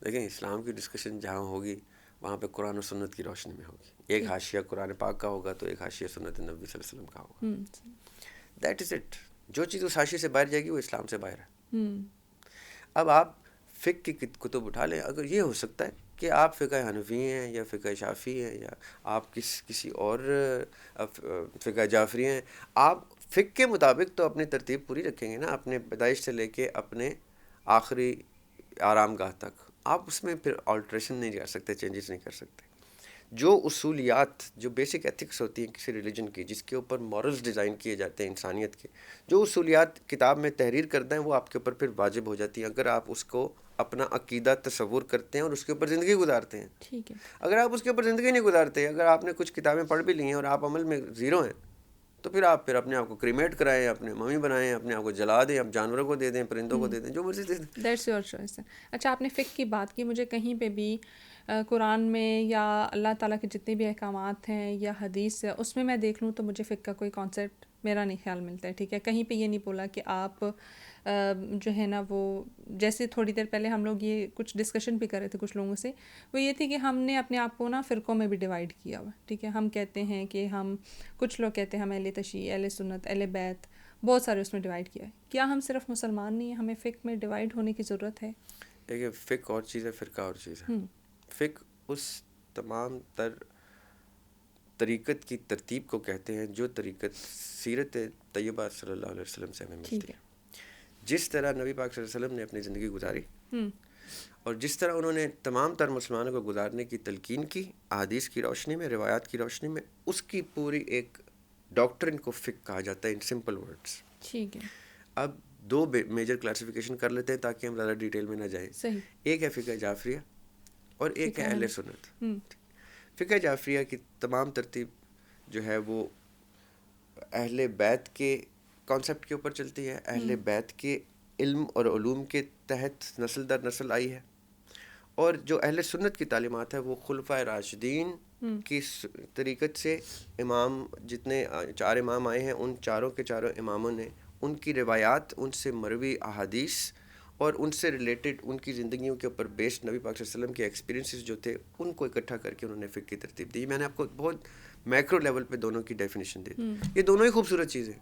دیکھیں, اسلام کی ڈسکشن جہاں ہوگی وہاں پہ قرآن و سنت کی روشنی میں ہوگی. ایک حاشیہ قرآن پاک کا ہوگا تو ایک حاشیہ سنت نبی صلی اللہ علیہ وسلم کا ہوگا. That is it. جو چیز اس حاشیے سے باہر جائے گی وہ اسلام سے باہر ہے. اب آپ فقہ کی کتب اٹھا لیں, اگر یہ ہو سکتا ہے کہ آپ فقہ حنفی ہیں یا فقہ شافعی ہیں, یا آپ کسی اور فقہ جعفری ہیں, آپ فقہ کے مطابق تو اپنی ترتیب پوری رکھیں گے نا, اپنے پیدائش سے لے کے اپنے آخری آرام گاہ تک. آپ اس میں پھر آلٹریشن نہیں کر سکتے, چینجز نہیں کر سکتے. جو اصولیات, جو بیسک ایتھکس ہوتی ہیں کسی ریلیجن کی, جس کے اوپر مورلز ڈیزائن کیے جاتے ہیں انسانیت کے, جو اصولیات کتاب میں تحریر کرتے ہیں وہ آپ کے اوپر پھر واجب ہو جاتی ہیں اگر آپ اس کو اپنا عقیدہ تصور کرتے ہیں اور اس کے اوپر زندگی گزارتے ہیں. ٹھیک ہے. اگر آپ اس کے اوپر زندگی نہیں گزارتے, اگر آپ نے کچھ کتابیں پڑھ بھی لی ہیں اور آپ عمل میں زیرو ہیں, تو پھر آپ اپنے آپ کو کریمیٹ کرائیں, اپنے ممی بنائیں, اپنے آپ کو جلا دیں, آپ جانوروں کو دے دیں, پرندوں کو دے دیں, جو مرضی دے دیں. That's your choice. اچھا, آپ نے فقہ کی بات کی, مجھے کہیں پہ بھی قرآن میں یا اللہ تعالیٰ کے جتنے بھی احکامات ہیں یا حدیث ہے اس میں دیکھ لوں تو مجھے فقہ کا کوئی کانسیپٹ میرا نہیں خیال ملتا ہے. ٹھیک ہے, کہیں پہ یہ نہیں بولا کہ آپ جو ہے نا وہ, جیسے تھوڑی دیر پہلے ہم لوگ یہ کچھ ڈسکشن بھی کر رہے تھے کچھ لوگوں سے, وہ یہ تھی کہ ہم نے اپنے آپ کو نا فرقوں میں بھی ڈیوائڈ کیا ہوا. ٹھیک ہے, ہم کہتے ہیں کہ ہم, کچھ لوگ کہتے ہیں ہم اہل تشیع, اہل سنت, اہل بیت, بہت سارے اس میں ڈیوائڈ کیا ہے. کیا ہم صرف مسلمان نہیں ہیں, ہمیں فقہ میں ڈیوائڈ ہونے کی ضرورت ہے؟ دیکھیے, فقہ اور چیز ہے, فرقہ اور چیز ہے. فقہ اس تمام تر طریقت کی ترتیب کو کہتے ہیں جو طریقت سیرت طیبہ صلی اللہ علیہ وسلم سے ہمیں ملتی ہے. جس طرح نبی پاک صلی اللہ علیہ وسلم نے اپنی زندگی گزاری اور جس طرح انہوں نے تمام تر مسلمانوں کو گزارنے کی تلقین کی احادیث کی روشنی میں, روایات کی روشنی میں, اس کی پوری ایک ڈاکٹرن کو فقہ کہا جاتا ہے ان سمپل ورڈز. ٹھیک ہے. اب دو میجر کلاسیفیکیشن کر لیتے ہیں تاکہ ہم زیادہ ڈیٹیل میں نہ جائیں. صحیح. ایک ہے فقہ جعفریہ اور ایک ہے اہل سنت. فقہ جعفریہ کی تمام ترتیب جو ہے وہ اہل بیت کے کانسیپٹ کے اوپر چلتی ہے, اہل بیت کے علم اور علوم کے تحت نسل در نسل آئی ہے. اور جو اہل سنت کی تعلیمات ہے وہ خلفائے راشدین کی طریقت سے امام, جتنے 4 امام آئے ہیں ان چاروں کے چاروں اماموں نے ان کی روایات, ان سے مروی احادیث اور ان سے ریلیٹڈ ان کی زندگیوں کے اوپر بیسڈ نبی پاک صلی اللہ علیہ وسلم کے ایکسپیرینسز جو تھے ان کو اکٹھا کر کے انہوں نے فقہ کی ترتیب دی. میں نے آپ کو بہت میکرو لیول پہ دونوں کی ڈیفینیشن دے دی. یہ دونوں ہی خوبصورت چیزیں,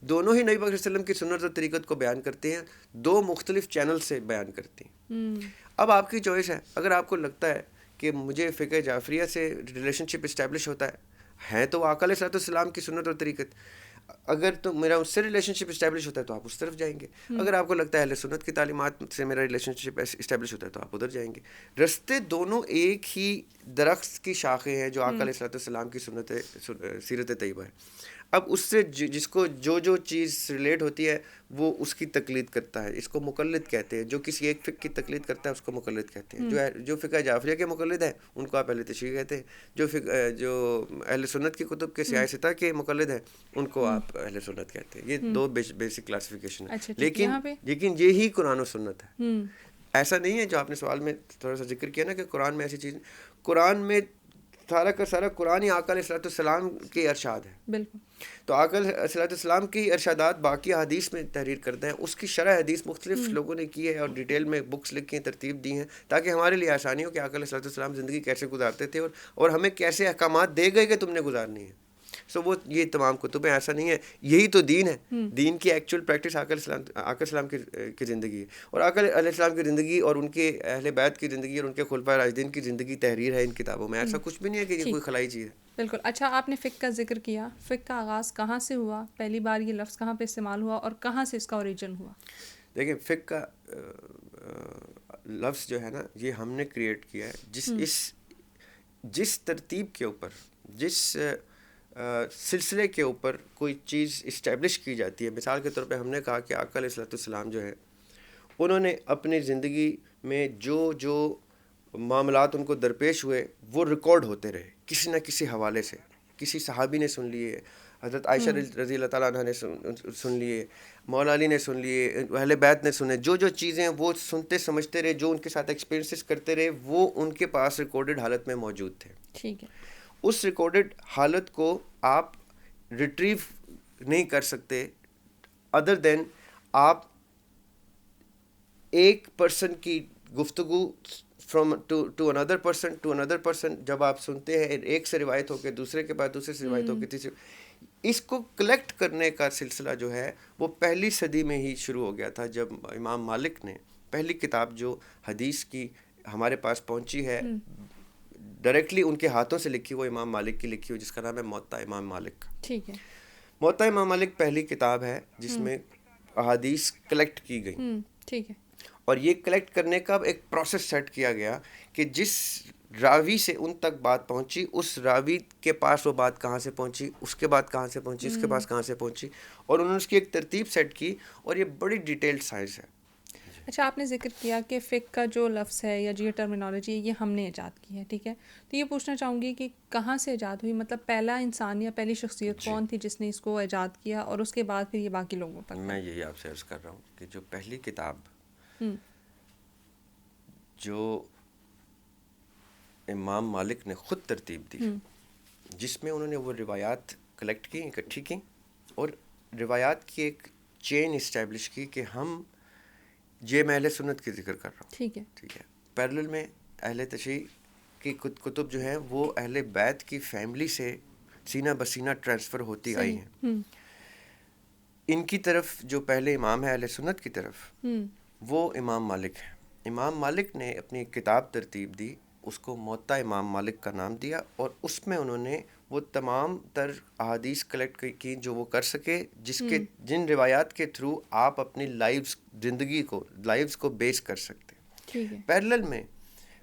دونوں ہی نبی پاک صلی اللہ علیہ وسلم کی سنت اور طریقت کو بیان کرتے ہیں, دو مختلف چینل سے بیان کرتے ہیں. اب آپ کی چوائس ہے, اگر آپ کو لگتا ہے کہ مجھے فقہ جعفریہ سے ریلیشن شپ اسٹیبلش ہوتا ہے تو آقا علیہ السلام کی سنت اور طریقت, اگر تو میرا اس سے ریلیشن شپ اسٹیبلش ہوتا ہے تو آپ اس طرف جائیں گے. اگر آپ کو لگتا ہے اہل سنت کی تعلیمات سے میرا ریلیشن شپ اسٹیبلش ہوتا ہے تو آپ ادھر جائیں گے. رستے دونوں ایک ہی درخت کی شاخیں ہیں جو آقا علیہ السلام کی سنت سیرت طیبہ ہے. اب اس سے جس کو جو چیز ریلیٹ ہوتی ہے وہ اس کی تقلید کرتا ہے, اس کو مقلد کہتے ہیں. جو کسی ایک فقہ کی تقلید کرتا ہے اس کو مقلد کہتے ہیں. جو فقہ جعفریہ کے مقلد ہیں ان کو آپ اہل تشیع کہتے ہیں. جو اہل سنت کی کتب کے سیاہ ستہ کے مقلد ہیں ان کو آپ اہل سنت کہتے ہیں. یہ دو بیسک کلاسیفیکیشن ہے. لیکن یہی قرآن و سنت ہے. ایسا نہیں ہے جو آپ نے سوال میں تھوڑا سا ذکر کیا نا کہ قرآن میں ایسی چیز, قرآن میں سارا کا سارا قرآن ہی آقا علیہ السلام کے ارشاد ہے. بالکل. تو آقا علیہ السلام کی ارشادات باقی حدیث میں تحریر کرتے ہیں, اس کی شرح حدیث مختلف لوگوں نے کی ہے اور ڈیٹیل میں بکس لکھی ہیں, ترتیب دی ہیں تاکہ ہمارے لیے آسانی ہو کہ آقا علیہ السلام زندگی کیسے گزارتے تھے اور ہمیں کیسے احکامات دے گئے کہ تم نے گزارنی ہے. وہ یہ تمام کتبیں, ایسا نہیں ہے, یہی تو دین ہے. دین کی ایکچوئل پریکٹس آقا علیہ السلام کی زندگی ہے, اور آقا علیہ السلام کی زندگی اور ان کے اہل بیت کی زندگی اور ان کے خلفائے راشدین کی زندگی تحریر ہے ان کتابوں میں. ایسا کچھ بھی نہیں ہے کہ یہ کوئی خلائی چیز ہے. بالکل. اچھا, آپ نے فقہ کا ذکر کیا, فقہ کا آغاز کہاں سے ہوا, پہلی بار یہ لفظ کہاں پہ استعمال ہوا اور کہاں سے اس کا اوریجن ہوا؟ دیکھیں, فقہ کا لفظ جو ہے نا یہ ہم نے کریٹ کیا ہے. جس ترتیب کے اوپر, جس سلسلے کے اوپر کوئی چیز اسٹیبلش کی جاتی ہے. مثال کے طور پہ ہم نے کہا کہ آقا علیہ السلام جو ہے انہوں نے اپنی زندگی میں جو معاملات ان کو درپیش ہوئے وہ ریکارڈ ہوتے رہے کسی نہ کسی حوالے سے. کسی صحابی نے سن لیے, حضرت عائشہ رضی اللہ تعالیٰ عنہ نے سن لیے, مولا علی نے سن لیے, اہل بیت نے سنے. جو چیزیں وہ سنتے سمجھتے رہے, جو ان کے ساتھ ایکسپیرینسز کرتے رہے, وہ ان کے پاس ریکارڈڈ حالت میں موجود تھے. ٹھیک ہے. اس ریکارڈڈ حالت کو آپ ریٹریو نہیں کر سکتے ادر دین آپ ایک پرسن کی گفتگو فرام ٹو اندر پرسن جب آپ سنتے ہیں, ایک سے روایت ہو کے دوسرے کے بعد دوسرے سے روایت ہو کے تیسرے, اس کو کلیکٹ کرنے کا سلسلہ جو ہے وہ پہلی صدی میں ہی شروع ہو گیا تھا, جب امام مالک نے پہلی کتاب جو حدیث کی ہمارے پاس پہنچی ہے ڈائریکٹلی ان کے ہاتھوں سے لکھی, وہ امام مالک کی لکھی ہوئی جس کا نام ہے موطا امام مالک. ٹھیک ہے. موطا امام مالک پہلی کتاب ہے جس میں احادیث کلیکٹ کی گئی. ٹھیک ہے. اور یہ کلیکٹ کرنے کا ایک پروسیس سیٹ کیا گیا کہ جس راوی سے ان تک بات پہنچی, اس راوی کے پاس وہ بات کہاں سے پہنچی, اس کے بعد کہاں سے پہنچی, اس کے پاس کہاں سے پہنچی, اور انہوں نے اس کی ایک ترتیب سیٹ کی, اور یہ بڑی ڈیٹیلڈ سائنس ہے. اچھا, آپ نے ذکر کیا کہ فقہ کا جو لفظ ہے یا یہ ٹرمینالوجی یہ ہم نے ایجاد کی ہے, ٹھیک ہے, تو یہ پوچھنا چاہوں گی کہ کہاں سے ایجاد ہوئی, مطلب پہلا انسان یا پہلی شخصیت کون تھی جس نے اس کو ایجاد کیا, اور اس کے بعد پھر یہ باقی لوگوں تک. میں یہی آپ سے عرض کر رہا ہوں کہ جو پہلی کتاب جو امام مالک نے خود ترتیب دی, جس میں انہوں نے وہ روایات کلیکٹ کی, اکٹھی کی, اور روایات کی ایک چین اسٹیبلش کی کہ ہم یہ میں اہل سنت کی ذکر کر رہا ہوں, ٹھیک ہے, ٹھیک ہے, پیرلل میں اہل تشیع کی کتب جو ہیں وہ اہل بیت کی فیملی سے سینہ بسینہ ٹرانسفر ہوتی آئی ہیں. ان کی طرف جو پہلے امام ہے اہل سنت کی طرف, وہ امام مالک ہے. امام مالک نے اپنی کتاب ترتیب دی, اس کو موطا امام مالک کا نام دیا, اور اس میں انہوں نے وہ تمام تر احادیث کلیکٹ کی جو وہ کر سکے, جن روایات کے تھرو آپ اپنی لائفز کو بیس کر سکتے. پیرلل میں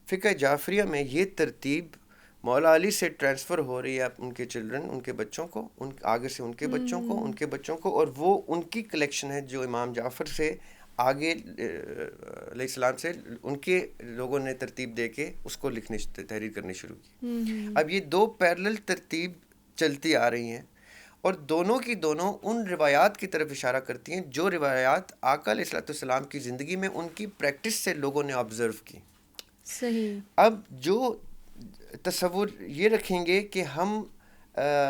فقہ جعفریہ میں یہ ترتیب مولا علی سے ٹرانسفر ہو رہی ہے ان کے چلڈرن, ان کے بچوں کو, آگے سے ان کے بچوں کو, ان کے بچوں کو, اور وہ ان کی کلیکشن ہے جو امام جعفر سے آگے علیہ السلام سے ان کے لوگوں نے ترتیب دے کے اس کو لکھنے تحریر کرنی شروع کی. اب یہ دو پیرلل ترتیب چلتی آ رہی ہیں, اور دونوں کی دونوں ان روایات کی طرف اشارہ کرتی ہیں جو روایات آقا علیہ الصلوۃ والسلام کی زندگی میں ان کی پریکٹس سے لوگوں نے آبزرو کی. صحیح. اب جو تصور یہ رکھیں گے کہ ہم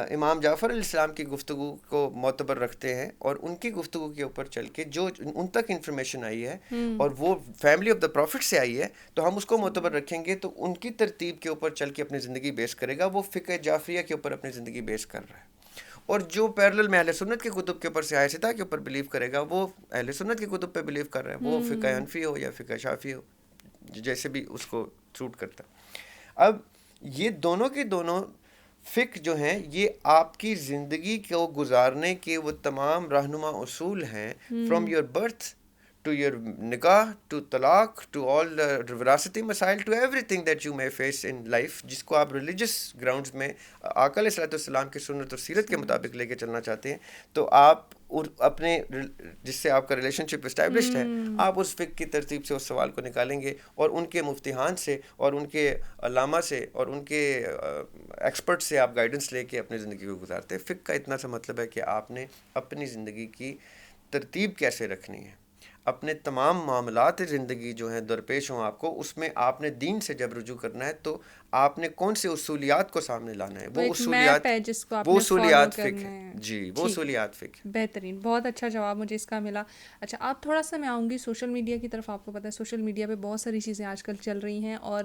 امام جعفر علیہ السلام کی گفتگو کو معتبر رکھتے ہیں, اور ان کی گفتگو کے اوپر چل کے جو ان تک انفارمیشن آئی ہے اور وہ فیملی آف دا پروفٹ سے آئی ہے, تو ہم اس کو معتبر رکھیں گے, تو ان کی ترتیب کے اوپر چل کے اپنی زندگی بیس کرے گا. وہ فقہ جعفریہ کے اوپر اپنی زندگی بیس کر رہا ہے. اور جو پیرلل میں اہل سنت کی کتب کے اوپر سیاہ سطح کے اوپر بلیو کرے گا, وہ اہل سنت کی کتب پہ بلیو کر رہا ہے, وہ فقہ حنفی ہو یا فقہ شافعی ہو, جیسے بھی اس کو سوٹ کرتا ہے. اب یہ دونوں کے دونوں فقہ جو ہیں یہ آپ کی زندگی کو گزارنے کے وہ تمام رہنما اصول ہیں, from your birth to your نکاح ٹو طلاق ٹو آل وراثتی مسائل to everything that you may face in life, جس کو آپ ریلیجس گراؤنڈز میں آقا علیہ الصلوۃ والسلام کی سنت اور سیرت کے مطابق لے کے چلنا چاہتے ہیں, تو آپ اپنے جس سے آپ کا ریلیشن شپ اسٹیبلشڈ ہے, آپ اس فقہ کی ترتیب سے اس سوال کو نکالیں گے, اور ان کے مفتیان سے اور ان کے علامہ سے اور ان کے ایکسپرٹ سے آپ گائیڈنس لے کے اپنی زندگی کو گزارتے ہیں. فقہ کا اتنا سا مطلب ہے کہ آپ نے اپنی زندگی کی ترتیب کیسے رکھنی ہے, اپنے تمام معاملات زندگی جو ہیں درپیش ہوں آپ کو, اس میں آپ نے دین سے جب رجوع کرنا ہے تو آپ نے کون سے اصولیات کو سامنے لانا ہے, وہ اصولیات فقہ ہے. جی, وہ اصولیات فقہ. بہترین, بہت اچھا جواب مجھے اس کا ملا. اچھا, آپ تھوڑا سا میں آؤں گی سوشل میڈیا کی طرف. آپ کو پتہ ہے سوشل میڈیا پہ بہت ساری چیزیں آج کل چل رہی ہیں, اور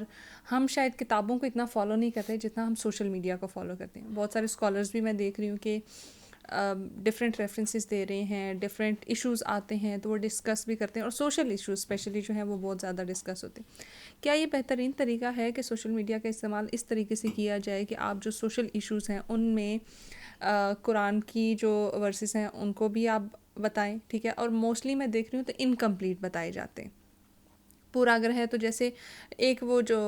ہم شاید کتابوں کو اتنا فالو نہیں کرتے جتنا ہم سوشل میڈیا کو فالو کرتے ہیں. بہت سارے اسکالرز بھی میں دیکھ رہی ہوں کہ ڈفرینٹ ریفرنسز دے رہے ہیں, ڈفرینٹ ایشوز آتے ہیں تو وہ ڈسکس بھی کرتے ہیں, اور سوشل ایشوز اسپیشلی جو ہیں وہ بہت زیادہ ڈسکس ہوتے ہیں. کیا یہ بہترین طریقہ ہے کہ سوشل میڈیا کا استعمال اس طریقے سے کیا جائے کہ آپ جو سوشل ایشوز ہیں ان میں قرآن کی جو ورسز ہیں ان کو بھی آپ بتائیں, ٹھیک ہے, اور موسٹلی میں دیکھ رہی ہوں تو انکمپلیٹ بتائے جاتے ہیں. پورا اگر ہے تو جیسے ایک وہ جو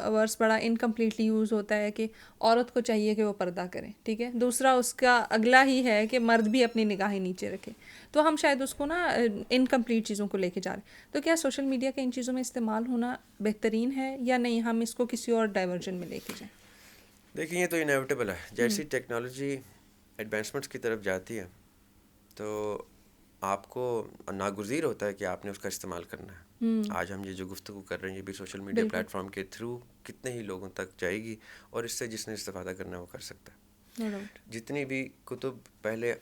ورس بڑا انکمپلیٹلی یوز ہوتا ہے کہ عورت کو چاہیے کہ وہ پردہ کرے, ٹھیک ہے, دوسرا اس کا اگلا ہی ہے کہ مرد بھی اپنی نگاہیں نیچے رکھے, تو ہم شاید اس کو نا انکمپلیٹ چیزوں کو لے کے جا رہے ہیں. تو کیا سوشل میڈیا کا ان چیزوں میں استعمال ہونا بہترین ہے یا نہیں, ہم اس کو کسی اور ڈائیورژن میں لے کے جائیں؟ دیکھیں, یہ تو انیویٹیبل ہے, جیسی ٹیکنالوجی ایڈوانسمنٹس کی طرف جاتی ہے تو آپ کو ناگزیر ہوتا ہے کہ آپ نے اس کا استعمال کرنا ہے. آج ہم یہ جو گفتگو کر رہے ہیں یہ بھی سوشل میڈیا پلیٹ فارم کے تھرو کتنے ہی لوگوں تک جائے گی, اور اس سے جس نے استفادہ کرنا ہے وہ کر سکتا ہے. جتنی بھی کتب پہلے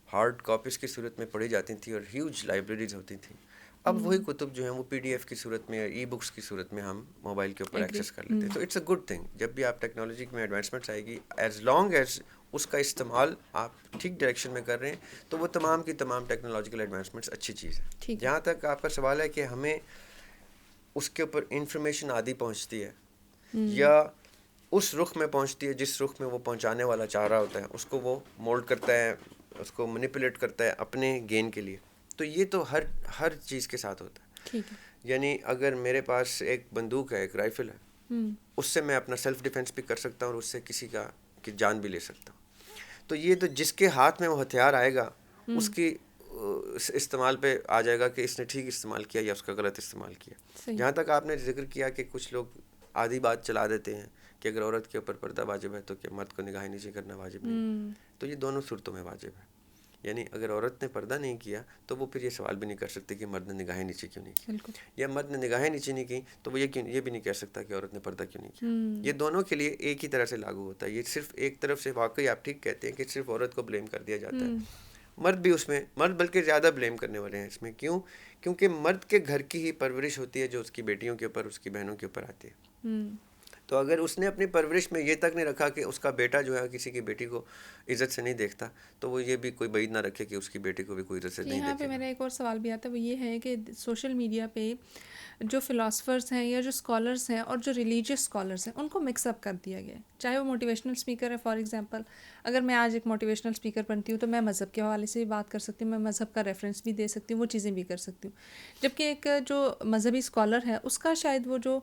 ہارڈ کاپیز کی صورت میں پڑھی جاتی تھیں اور ہیوج لائبریریز ہوتی تھیں, اب وہی کتب جو ہیں وہ PDF کی صورت میں, ای بکس کی صورت میں ہم موبائل کے اوپر ایکسیس کر لیتے ہیں. تو اٹس اے گڈ تھنگ. جب بھی آپ ٹیکنالوجی میں ایڈوانسمنٹس آئے گی, ایز لانگ ایز اس کا استعمال آپ ٹھیک ڈائریکشن میں کر رہے ہیں, تو وہ تمام کی تمام ٹیکنالوجیکل ایڈوانسمنٹس اچھی چیز ہے. جہاں تک آپ کا سوال ہے کہ ہمیں اس کے اوپر انفارمیشن آدھی پہنچتی ہے یا اس رخ میں پہنچتی ہے جس رخ میں وہ پہنچانے والا چاہ رہا ہوتا ہے, اس کو وہ مولڈ کرتا ہے, اس کو مینیپولیٹ کرتا ہے اپنے گین کے لیے, تو یہ تو ہر چیز کے ساتھ ہوتا ہے. یعنی اگر میرے پاس ایک بندوق ہے، ایک رائفل ہے، اس سے میں اپنا سیلف ڈیفینس بھی کر سکتا ہوں اور اس سے کسی کی جان بھی لے سکتا ہوں. تو یہ تو جس کے ہاتھ میں وہ ہتھیار آئے گا اس کی استعمال پہ آ جائے گا کہ اس نے ٹھیک استعمال کیا یا اس کا غلط استعمال کیا. جہاں تک آپ نے ذکر کیا کہ کچھ لوگ آدھی بات چلا دیتے ہیں کہ اگر عورت کے اوپر پردہ واجب ہے تو کہ مرد کو نگاہ نیچے کرنا واجب نہیں. تو یہ دونوں صورتوں میں واجب ہے. یعنی اگر عورت نے پردہ نہیں کیا تو وہ پھر یہ سوال بھی نہیں کر سکتی کہ مرد نے نگاہیں نیچے کیوں نہیں کی, یا مرد نے نگاہیں نیچے نہیں کی تو وہ یہ بھی نہیں کہہ سکتا کہ عورت نے پردہ کیوں نہیں کیا. یہ دونوں کے لیے ایک ہی طرح سے لاگو ہوتا ہے. یہ صرف ایک طرف سے واقعی آپ ٹھیک کہتے ہیں کہ صرف عورت کو بلیم کر دیا جاتا ہے. مرد بھی اس میں، مرد بلکہ زیادہ بلیم کرنے والے ہیں اس میں. کیونکہ مرد کے گھر کی ہی پرورش ہوتی ہے جو اس کی بیٹیوں کے اوپر، اس کی بہنوں کے اوپر آتی ہے. تو اگر اس نے اپنی پرورش میں یہ تک نہیں رکھا کہ اس کا بیٹا جو ہے کسی کی بیٹی کو عزت سے نہیں دیکھتا، تو وہ یہ بھی کوئی بعید نہ رکھے کہ اس کی بیٹی کو بھی کوئی عزت سے نہیں دیکھے. یہاں پہ میرا ایک اور سوال بھی آتا ہے، وہ یہ ہے کہ سوشل میڈیا پہ جو فلاسفرس ہیں یا جو اسکالرس ہیں اور جو ریلیجیس اسکالرس ہیں ان کو مکس اپ کر دیا گیا ہے. چاہے وہ موٹیویشنل اسپیکر ہے، فار ایگزامپل اگر میں آج ایک موٹیویشنل اسپیکر بنتی ہوں تو میں مذہب کے حوالے سے بھی بات کر سکتی ہوں، میں مذہب کا ریفرنس بھی دے سکتی ہوں، وہ چیزیں بھی کر سکتی ہوں. جبکہ ایک جو مذہبی اسکالر ہے اس کا شاید وہ جو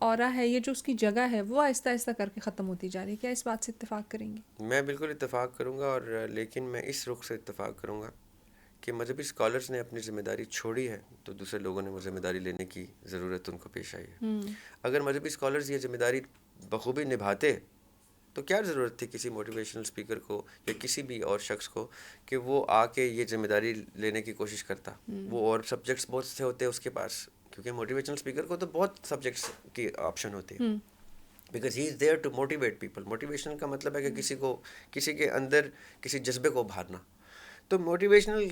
اورا ہے یا جو اس کی جگہ ہے وہ آہستہ آہستہ کر کے ختم ہوتی جا رہی ہے. کیا اس بات سے اتفاق کریں گے؟ میں بالکل اتفاق کروں گا، اور لیکن میں اس رخ سے اتفاق کروں گا کہ مذہبی اسکالرس نے اپنی ذمہ داری چھوڑی ہے تو دوسرے لوگوں نے وہ ذمہ داری لینے کی ضرورت ان کو پیش آئی ہے. اگر مذہبی اسکالرس یہ ذمہ داری بخوبی نبھاتے تو کیا ضرورت تھی کسی موٹیویشنل اسپیکر کو یا کسی بھی اور شخص کو کہ وہ آ کے یہ ذمہ داری لینے کی کوشش کرتا. وہ اور سبجیکٹس بہت سے ہوتے ہیں اس کے پاس، کیونکہ موٹیویشنل اسپیکر کو تو بہت سبجیکٹس کی آپشن ہوتی ہے. Because he is there to motivate people. Motivation کا مطلب ہے کہ کسی کے اندر کسی جذبے کو ابھارنا. تو موٹیویشنل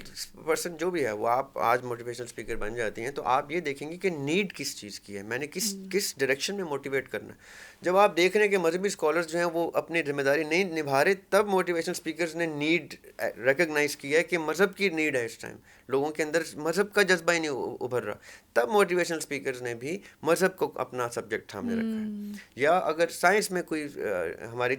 پرسن جو بھی ہے وہ آپ آج موٹیویشنل اسپیکر بن جاتی ہیں تو آپ یہ دیکھیں گے کہ نیڈ کس چیز کی ہے، میں نے کس ڈائریکشن میں موٹیویٹ کرنا ہے. جب آپ دیکھ رہے ہیں کہ مذہبی اسکالرز جو ہیں وہ اپنی ذمہ داری نہیں نبھا رہے، تب موٹیویشنل اسپیکرز نے نیڈ ریکگنائز کیا ہے کہ مذہب کی نیڈ ہے. اس ٹائم لوگوں کے اندر مذہب کا جذبہ ہی نہیں ابھر رہا، تب موٹیویشنل اسپیکرز نے بھی مذہب کو اپنا سبجیکٹ تھامنے رکھا ہے. یا اگر سائنس میں کوئی ہماری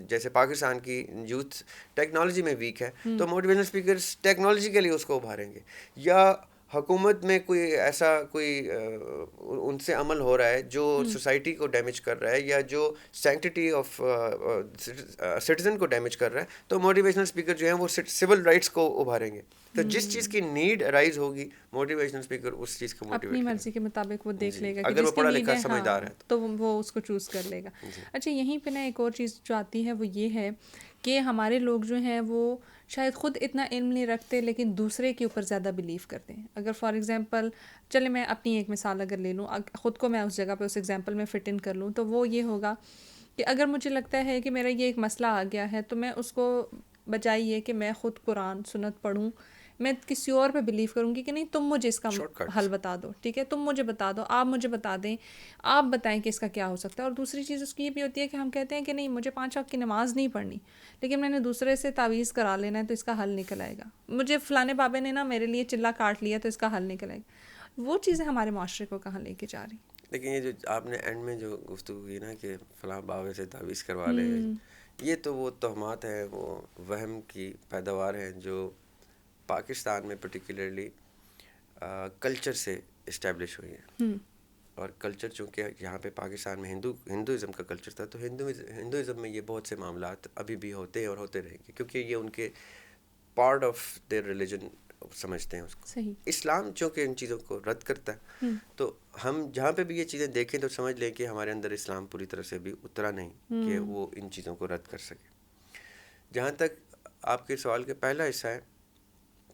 جیسے پاکستان کی یوتھ ٹیکنالوجی میں ویک ہے تو موٹیویشنل اسپیکرز ٹیکنالوجی کے لیے اس کو ابھاریں گے. یا حکومت میں کوئی ایسا کوئی ان سے عمل ہو رہا ہے جو سوسائٹی کو ڈیمیج کر رہا ہے یا جو سینکٹیٹی آف سٹیزن کو ڈیمیج کر رہا ہے، تو موٹیویشنل اسپیکر جو ہیں وہ سول رائٹس کو ابھاریں گے. تو جس چیز کی نیڈ ارائز ہوگی موٹیویشنل اسپیکر اس چیز کو موٹیویٹ اپنی مرضی کے مطابق وہ دیکھ لے گا کہ اگر وہ جس کی پڑھا نیڈ لکھا ہے سمجھدار ہے تو وہ اس کو چوز کر لے گا. اچھا، یہیں پہ نا ایک اور چیز جو آتی ہے وہ یہ ہے کہ ہمارے لوگ جو ہیں وہ شاید خود اتنا علم نہیں رکھتے لیکن دوسرے کے اوپر زیادہ بلیو کرتے ہیں. اگر فار ایگزامپل چلے میں اپنی ایک مثال اگر لے لوں، خود کو میں اس جگہ پہ اس ایگزامپل میں فٹ ان کر لوں، تو وہ یہ ہوگا کہ اگر مجھے لگتا ہے کہ میرا یہ ایک مسئلہ آ گیا ہے تو میں اس کو بجائے یہ کہ میں خود قرآن سنت پڑھوں، میں کسی اور پہ بلیو کروں گی کہ نہیں تم مجھے اس کا حل بتا دو، ٹھیک ہے، تم مجھے بتا دو، آپ مجھے بتا دیں، آپ بتائیں کہ اس کا کیا ہو سکتا ہے. اور دوسری چیز اس کی یہ بھی ہوتی ہے کہ ہم کہتے ہیں کہ نہیں مجھے 5 وقت کی نماز نہیں پڑھنی، لیکن میں نے دوسرے سے تعویذ کرا لینا ہے تو اس کا حل نکل آئے گا. مجھے فلانے بابے نے نا میرے لیے چلا کاٹ لیا تو اس کا حل نکل آئے گا. وہ چیزیں ہمارے معاشرے کو کہاں لے کے جا رہی. لیکن یہ جو آپ نے اینڈ میں جو گفتگو کی نا کہ فلاں بابے سے تعویذ کروا لے، یہ تو وہ تہمات ہیں، وہ وہم کی پیداوار ہیں جو پاکستان میں پرٹیکولرلی کلچر سے اسٹیبلش ہوئی ہے. اور کلچر چونکہ یہاں پہ پاکستان میں ہندوازم کا کلچر تھا، تو ہندوازم میں یہ بہت سے معاملات ابھی بھی ہوتے ہیں اور ہوتے رہیں گے، کیونکہ یہ ان کے پارٹ آف دیئر ریلیجن سمجھتے ہیں اس کو. اسلام چونکہ ان چیزوں کو رد کرتا ہے، تو ہم جہاں پہ بھی یہ چیزیں دیکھیں تو سمجھ لیں کہ ہمارے اندر اسلام پوری طرح سے بھی اترا نہیں کہ وہ ان چیزوں کو رد کر سکے. جہاں تک آپ کے سوال کا پہلا حصہ ہے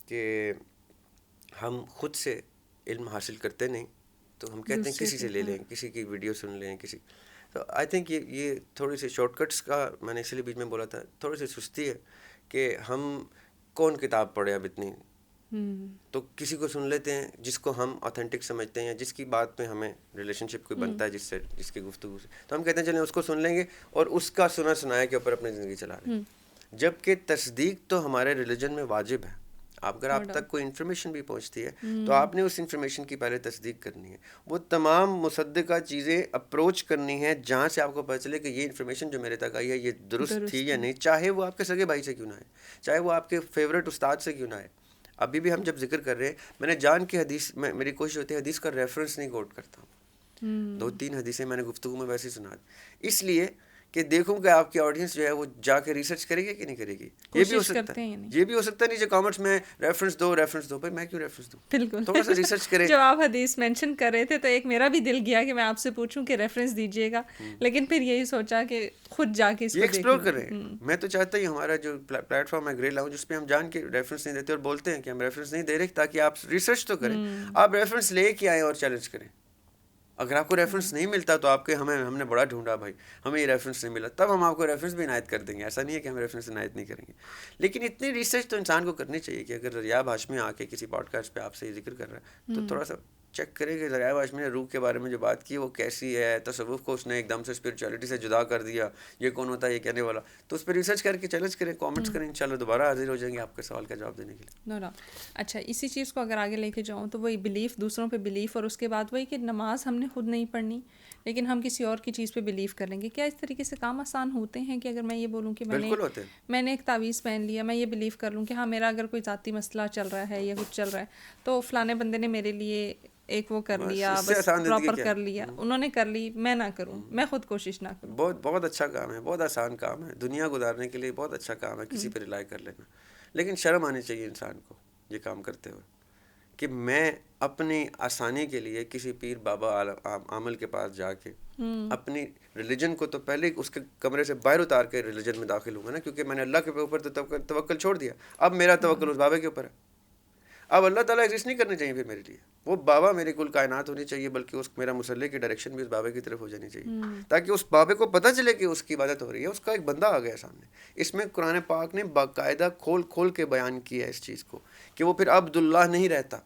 کہ ہم خود سے علم حاصل کرتے نہیں، تو ہم کہتے ہیں کسی سے لے لیں، کسی کی ویڈیو سن لیں، تو آئی تھنک یہ تھوڑی سی شارٹ کٹس کا، میں نے اس لیے بیچ میں بولا تھا، تھوڑی سی سستی ہے کہ ہم کون کتاب پڑھے اب اتنی، تو کسی کو سن لیتے ہیں جس کو ہم آتھینٹک سمجھتے ہیں یا جس کی بات میں ہمیں ریلیشن شپ کوئی بنتا ہے جس کی گفتگو سے، تو ہم کہتے ہیں چلیں اس کو سن لیں گے اور اس کا سنا سنایا کے اوپر اپنی زندگی چلا لیں. جبکہ تصدیق تو ہمارے ریلیجن میں واجب ہے. اگر آپ تک کوئی انفارمیشن بھی پہنچتی ہے تو آپ نے اس انفارمیشن کی پہلے تصدیق کرنی ہے. وہ تمام مصدقہ چیزیں اپروچ کرنی ہے جہاں سے آپ کو پتہ چلے کہ یہ انفارمیشن جو میرے تک آئی ہے یہ درست تھی یا نہیں، چاہے وہ آپ کے سگے بھائی سے کیوں نہ آئے، چاہے وہ آپ کے فیوریٹ استاد سے کیوں نہ آئے. ابھی بھی ہم جب ذکر کر رہے ہیں, میں نے جان کی حدیث میں میری کوشش ہوتی ہے حدیث کا ریفرنس نہیں کوٹ کرتا ہوں. 2-3 حدیثیں میں نے گفتگو میں ویسے سنا دی, اس لیے کہ دیکھوں کہ آپ کی آڈینس جو ہے وہ جا کے ریسرچ کرے گی کہ نہیں کرے گی. یہ بھی ہو سکتا ہے, یہ بھی ہو سکتا ہے نیچے کامنٹس میں ریفرنس دو بھائی میں کیوں ریفرنس دوں, بالکل تھوڑا سا ریسرچ کریں. جب آپ حدیث مینشن کر رہے تھے تو ایک میرا بھی دل گیا کہ میں آپ سے پوچھوں کہ ریفرنس دیجیے گا, لیکن پھر یہی سوچا کہ خود جا کے اس کو ایکسپلور کریں. میں تو چاہتا ہی ہمارا جو پلیٹ فارم ہے گرے لاؤنج, جس پہ ہم جان کے ریفرنس نہیں دیتے اور بولتے ہیں کہ ہم ریفرنس نہیں دے رہے, تاکہ آپ ریسرچ تو کریں, آپ ریفرنس لے کے آئیں اور چیلنج کریں. اگر آپ کو ریفرنس نہیں ملتا تو آپ کے ہم نے بڑا ڈھونڈا بھائی, ہمیں یہ ریفرنس نہیں ملا, تب ہم آپ کو ریفرنس بھی عنایت کر دیں گے. ایسا نہیں ہے کہ ہم ریفرنس عنایت نہیں کریں گے, لیکن اتنی ریسرچ تو انسان کو کرنی چاہیے کہ اگر ریاض ہاشمی آ کے کسی پوڈ کاسٹ پہ آپ سے یہ ذکر کر رہا ہے تو تھوڑا سا چیک کریں کہ ریاض ہاشمی نے روح کے بارے میں جو بات کی وہ کیسی ہے, تصوف کو اس نے ایک دم سے اسپرچولیٹی سے جدا کر دیا, یہ کون ہوتا ہے یہ کہنے والا, تو اس پہ ریسرچ کر کے چیلنج کریں, کامنٹس کریں, انشاءاللہ دوبارہ حاضر ہو جائیں گے آپ کے سوال کا جواب دینے کے لیے. No doubt. اچھا, اسی چیز کو اگر آگے لے کے جاؤں تو وہی بلیف, دوسروں پہ بلیف, اور اس کے بعد وہی کہ نماز ہم نے خود نہیں پڑھنی لیکن ہم کسی اور کی چیز پہ بلیف کر لیں گے. کیا اس طریقے سے کام آسان ہوتے ہیں کہ اگر میں یہ بولوں کہ میں نے ایک تعویذ پہن لیا, میں یہ بلیف کر لوں کہ ہاں میرا اگر کوئی ذاتی مسئلہ چل رہا ہے یا کچھ چل رہا ہے تو فلانے بندے نے میرے لیے ایک وہ کر لیا, بس پراپر کر لیا, انہوں نے کر لی, میں نہ کروں, میں خود کوشش نہ کروں. بہت اچھا کام ہے, بہت آسان کام ہے, دنیا گزارنے کے لیے بہت اچھا کام ہے کسی پہ ریلائی کر لینا. لیکن شرم آنی چاہیے انسان کو یہ کام کرتے ہوئے کہ میں اپنی آسانی کے لیے کسی پیر بابا عامل کے پاس جا کے اپنی ریلیجن کو تو پہلے اس کے کمرے سے باہر اتار کے ریلیجن میں داخل ہوں گا نا, کیونکہ میں نے اللہ کے اوپر تو توکل چھوڑ دیا, اب میرا توکل اس بابے کے اوپر ہے. اب اللہ تعالیٰ ایگزسٹ نہیں کرنے چاہیے پھر میرے لیے, وہ بابا میری کل کائنات ہونی چاہیے, بلکہ اس میرا مسلح کی ڈائریکشن بھی اس بابے کی طرف ہو جانی چاہیے, تاکہ اس بابے کو پتہ چلے کہ اس کی عبادت ہو رہی ہے, اس کا ایک بندہ آ گیا سامنے. اس میں قرآن پاک نے باقاعدہ کھول کے بیان کیا ہے اس چیز کو کہ وہ پھر عبداللہ نہیں رہتا,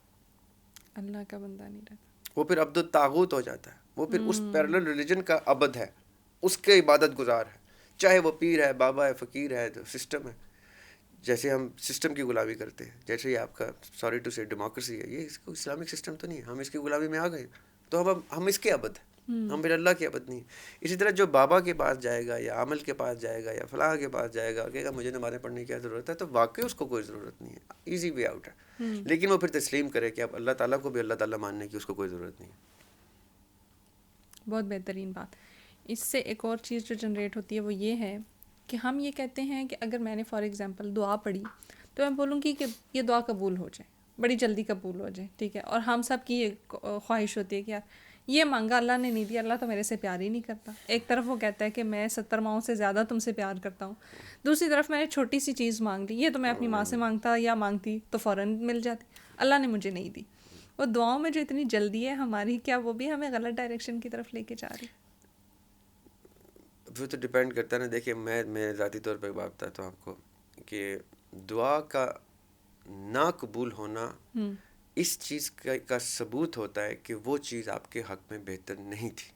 اللہ کا بندہ نہیں رہتا, وہ پھر عبد الطاغوت ہو جاتا ہے, وہ پھر اس پیرلل ریلیجن کا عبد ہے, اس کے عبادت گزار ہے, چاہے وہ پیر ہے, بابا ہے, فقیر ہے, سسٹم ہے. جیسے ہم سسٹم کی غلامی کرتے ہیں, جیسے یہ آپ کا سوری ٹو سے ڈیموکریسی ہے, یہ اس کو اسلامک سسٹم تو نہیں ہے, ہم اس کی غلامی میں آ گئے تو ہم اس کے عبد ہیں, ہم پھر اللہ کے عبد نہیں. اسی طرح جو بابا کے پاس جائے گا یا عامل کے پاس جائے گا یا فلاح کے پاس جائے گا اور کہے گا مجھے نمازیں پڑھنے کی کیا ضرورت ہے, تو واقعی اس کو کوئی ضرورت نہیں ہے, ایزی وے آؤٹ ہے. لیکن وہ پھر تسلیم کرے کہ اب اللہ تعالیٰ کو بھی اللہ تعالیٰ ماننے کی اس کو کوئی ضرورت نہیں ہے. بہت بہترین بات. اس سے ایک اور چیز جو جنریٹ ہوتی ہے وہ یہ ہے کہ ہم یہ کہتے ہیں کہ اگر میں نے فار ایگزامپل دعا پڑھی تو میں بولوں گی کہ یہ دعا قبول ہو جائے, بڑی جلدی قبول ہو جائے, ٹھیک ہے, اور ہم سب کی یہ خواہش ہوتی ہے کہ یار یہ مانگا اللہ نے نہیں دیا, اللہ تو میرے سے پیار ہی نہیں کرتا. ایک طرف وہ کہتا ہے کہ میں 70 ماؤں سے زیادہ تم سے پیار کرتا ہوں, دوسری طرف میں نے چھوٹی سی چیز مانگ لی, یہ تو میں اپنی ماں سے مانگتا یا مانگتی تو فوراً مل جاتی, اللہ نے مجھے نہیں دی. وہ دعاؤں میں جو اتنی جلدی ہے ہماری, کیا وہ بھی ہمیں غلط ڈائریکشن کی طرف لے کے جا رہی؟ وہ تو ڈپینڈ کرتا ہے نا. دیکھیے میں ذاتی طور پہ بات بتاتا ہوں آپ کو کہ دعا کا نا قبول ہونا اس چیز کا ثبوت ہوتا ہے کہ وہ چیز آپ کے حق میں بہتر نہیں تھی.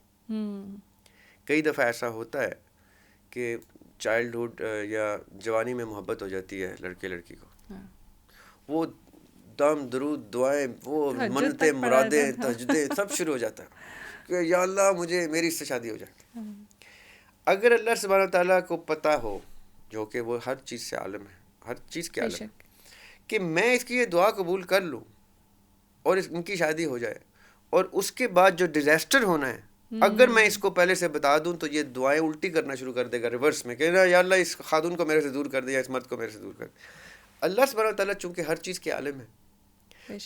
کئی دفعہ ایسا ہوتا ہے کہ چائلڈہڈ یا جوانی میں محبت ہو جاتی ہے لڑکے لڑکی کو, وہ دم درود دعائیں, وہ منتیں مرادیں تہجدیں سب شروع ہو جاتا ہے کہ یا اللہ مجھے میری اس سے شادی ہو جائے. اگر اللہ سبحانہ تعالیٰ کو پتہ ہو, جو کہ وہ ہر چیز سے عالم ہے, ہر چیز کے عالم ہے, کہ میں اس کی یہ دعا قبول کر لوں اور ان کی شادی ہو جائے, اور اس کے بعد جو ڈیزاسٹر ہونا ہے اگر میں اس کو پہلے سے بتا دوں تو یہ دعائیں الٹی کرنا شروع کر دے گا, ریورس میں کہنا یا اللہ اس خاتون کو میرے سے دور کر دے یا اس مرد کو میرے سے دور کر دے. اللہ سبحانہ تعالیٰ چونکہ ہر چیز کے عالم ہے,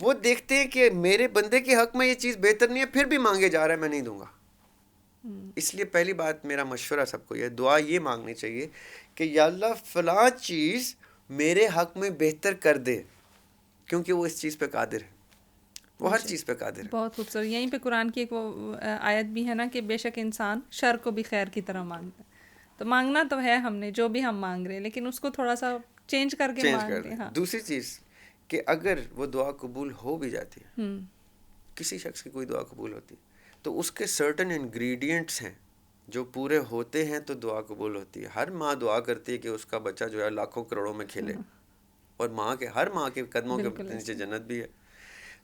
وہ دیکھتے ہیں کہ میرے بندے کے حق میں یہ چیز بہتر نہیں ہے, پھر بھی مانگے جا رہا ہے, میں نہیں دوں گا. اس لیے پہلی بات میرا مشورہ سب کو یہ دعا یہ مانگنی چاہیے کہ یا اللہ فلاں چیز میرے حق میں بہتر کر دے, کیونکہ وہ اس چیز پہ قادر ہے, وہ ہر چیز پہ قادر ہے. بہت خوبصورت. یہیں پہ قرآن کی ایک وہ آیت بھی ہے نا کہ بے شک انسان شر کو بھی خیر کی طرح مانگتا ہے. تو مانگنا تو ہے ہم نے جو بھی ہم مانگ رہے ہیں, لیکن اس کو تھوڑا سا چینج کر کے مانگ رہے ہیں. دوسری چیز کہ اگر وہ دعا قبول ہو بھی جاتی ہے, کسی شخص کی کوئی دعا قبول ہوتی ہے تو اس کے سرٹن انگریڈینٹس ہیں جو پورے ہوتے ہیں تو دعا قبول ہوتی ہے. ہر ماں دعا کرتی ہے کہ اس کا بچہ جو ہے لاکھوں کروڑوں میں کھیلے, اور ہر ماں کے قدموں کے نیچے جنت بھی ہے.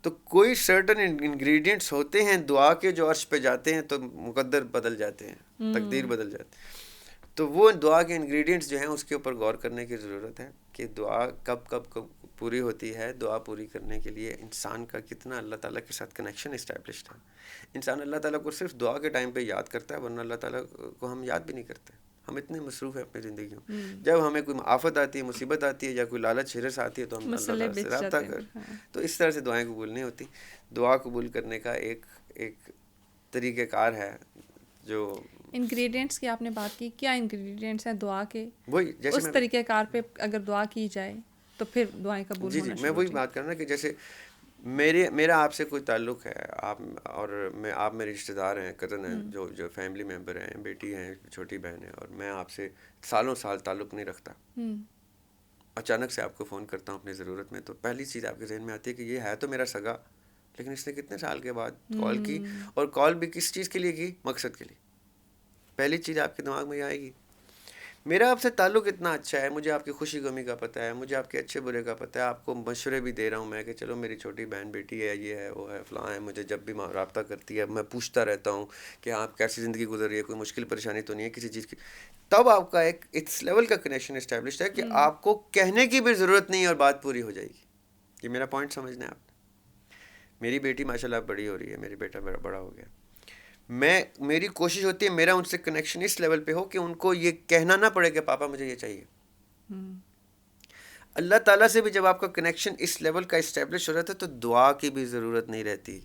تو کوئی سرٹن انگریڈینٹس ہوتے ہیں دعا کے جو عرش پہ جاتے ہیں تو مقدر بدل جاتے ہیں, تقدیر بدل جاتی ہے. تو وہ دعا کے انگریڈینٹس جو ہیں اس کے اوپر غور کرنے کی ضرورت ہے کہ دعا کب پوری ہوتی ہے دعا پوری کرنے کے لیے انسان کا کتنا اللہ تعالیٰ کے ساتھ کنیکشن اسٹیبلشڈ ہے. انسان اللہ تعالیٰ کو صرف دعا کے ٹائم پہ یاد کرتا ہے, ورنہ اللہ تعالیٰ کو ہم یاد بھی نہیں کرتے. ہم اتنے مصروف ہیں اپنی زندگیوں. جب ہمیں کوئی آفت آتی ہے, مصیبت آتی ہے, یا کوئی لالچ ہرس آتی ہے, تو ہم اللہ تعالیٰ سے رابطہ تو اس طرح سے دعائیں قبول نہیں ہوتی. دعا قبول کرنے کا ایک طریقہ کار ہے. جو انگریڈینٹس کی آپ نے بات کی, کیا انگریڈینٹس ہیں دعا کے؟ وہی جیسے اس طریقہ کار پہ اگر دعا کی جائے تو پھر دعائیں قبول ہونا. میں وہی بات کر رہا نا کہ جیسے میرا آپ سے کوئی تعلق ہے, آپ میرے رشتہ دار ہیں, کزن ہیں, جو فیملی ممبر ہیں, بیٹی ہیں, چھوٹی بہن ہے, اور میں آپ سے سالوں سال تعلق نہیں رکھتا. اچانک سے آپ کو فون کرتا ہوں اپنی ضرورت میں, تو پہلی چیز آپ کے ذہن میں آتی ہے کہ یہ ہے تو میرا سگا, لیکن اس نے کتنے سال کے بعد کال کی, اور کال بھی کس چیز کے لیے کی, مقصد کے لیے. پہلی چیز آپ کے دماغ میں یہ آئے گی. میرا آپ سے تعلق اتنا اچھا ہے, مجھے آپ کی خوشی غمی کا پتہ ہے, مجھے آپ کے اچھے برے کا پتہ ہے, آپ کو مشورے بھی دے رہا ہوں میں کہ چلو میری چھوٹی بہن بیٹی ہے, یہ ہے, وہ ہے, فلاں ہے, مجھے جب بھی رابطہ کرتی ہے میں پوچھتا رہتا ہوں کہ آپ کیسی زندگی گزر رہی ہے, کوئی مشکل پریشانی تو نہیں ہے کسی چیز کی. تب آپ کا ایک اس لیول کا کنیکشن اسٹیبلشڈ ہے کہ آپ کو کہنے کی بھی ضرورت نہیں اور بات پوری ہو جائے گی. یہ میرا پوائنٹ سمجھنا ہے آپ نے. میری بیٹی ماشاء اللہ بڑی ہو رہی ہے, میری بیٹا میرا بڑا ہو گیا. میری کوشش ہوتی ہے میرا ان سے کنیکشن اس لیول پہ ہو کہ ان کو یہ کہنا نہ پڑے کہ پاپا مجھے یہ چاہیے. اللہ تعالیٰ سے بھی جب آپ کا کنیکشن اس لیول کا اسٹیبلش ہو رہتا ہے تو دعا کی بھی ضرورت نہیں رہتی.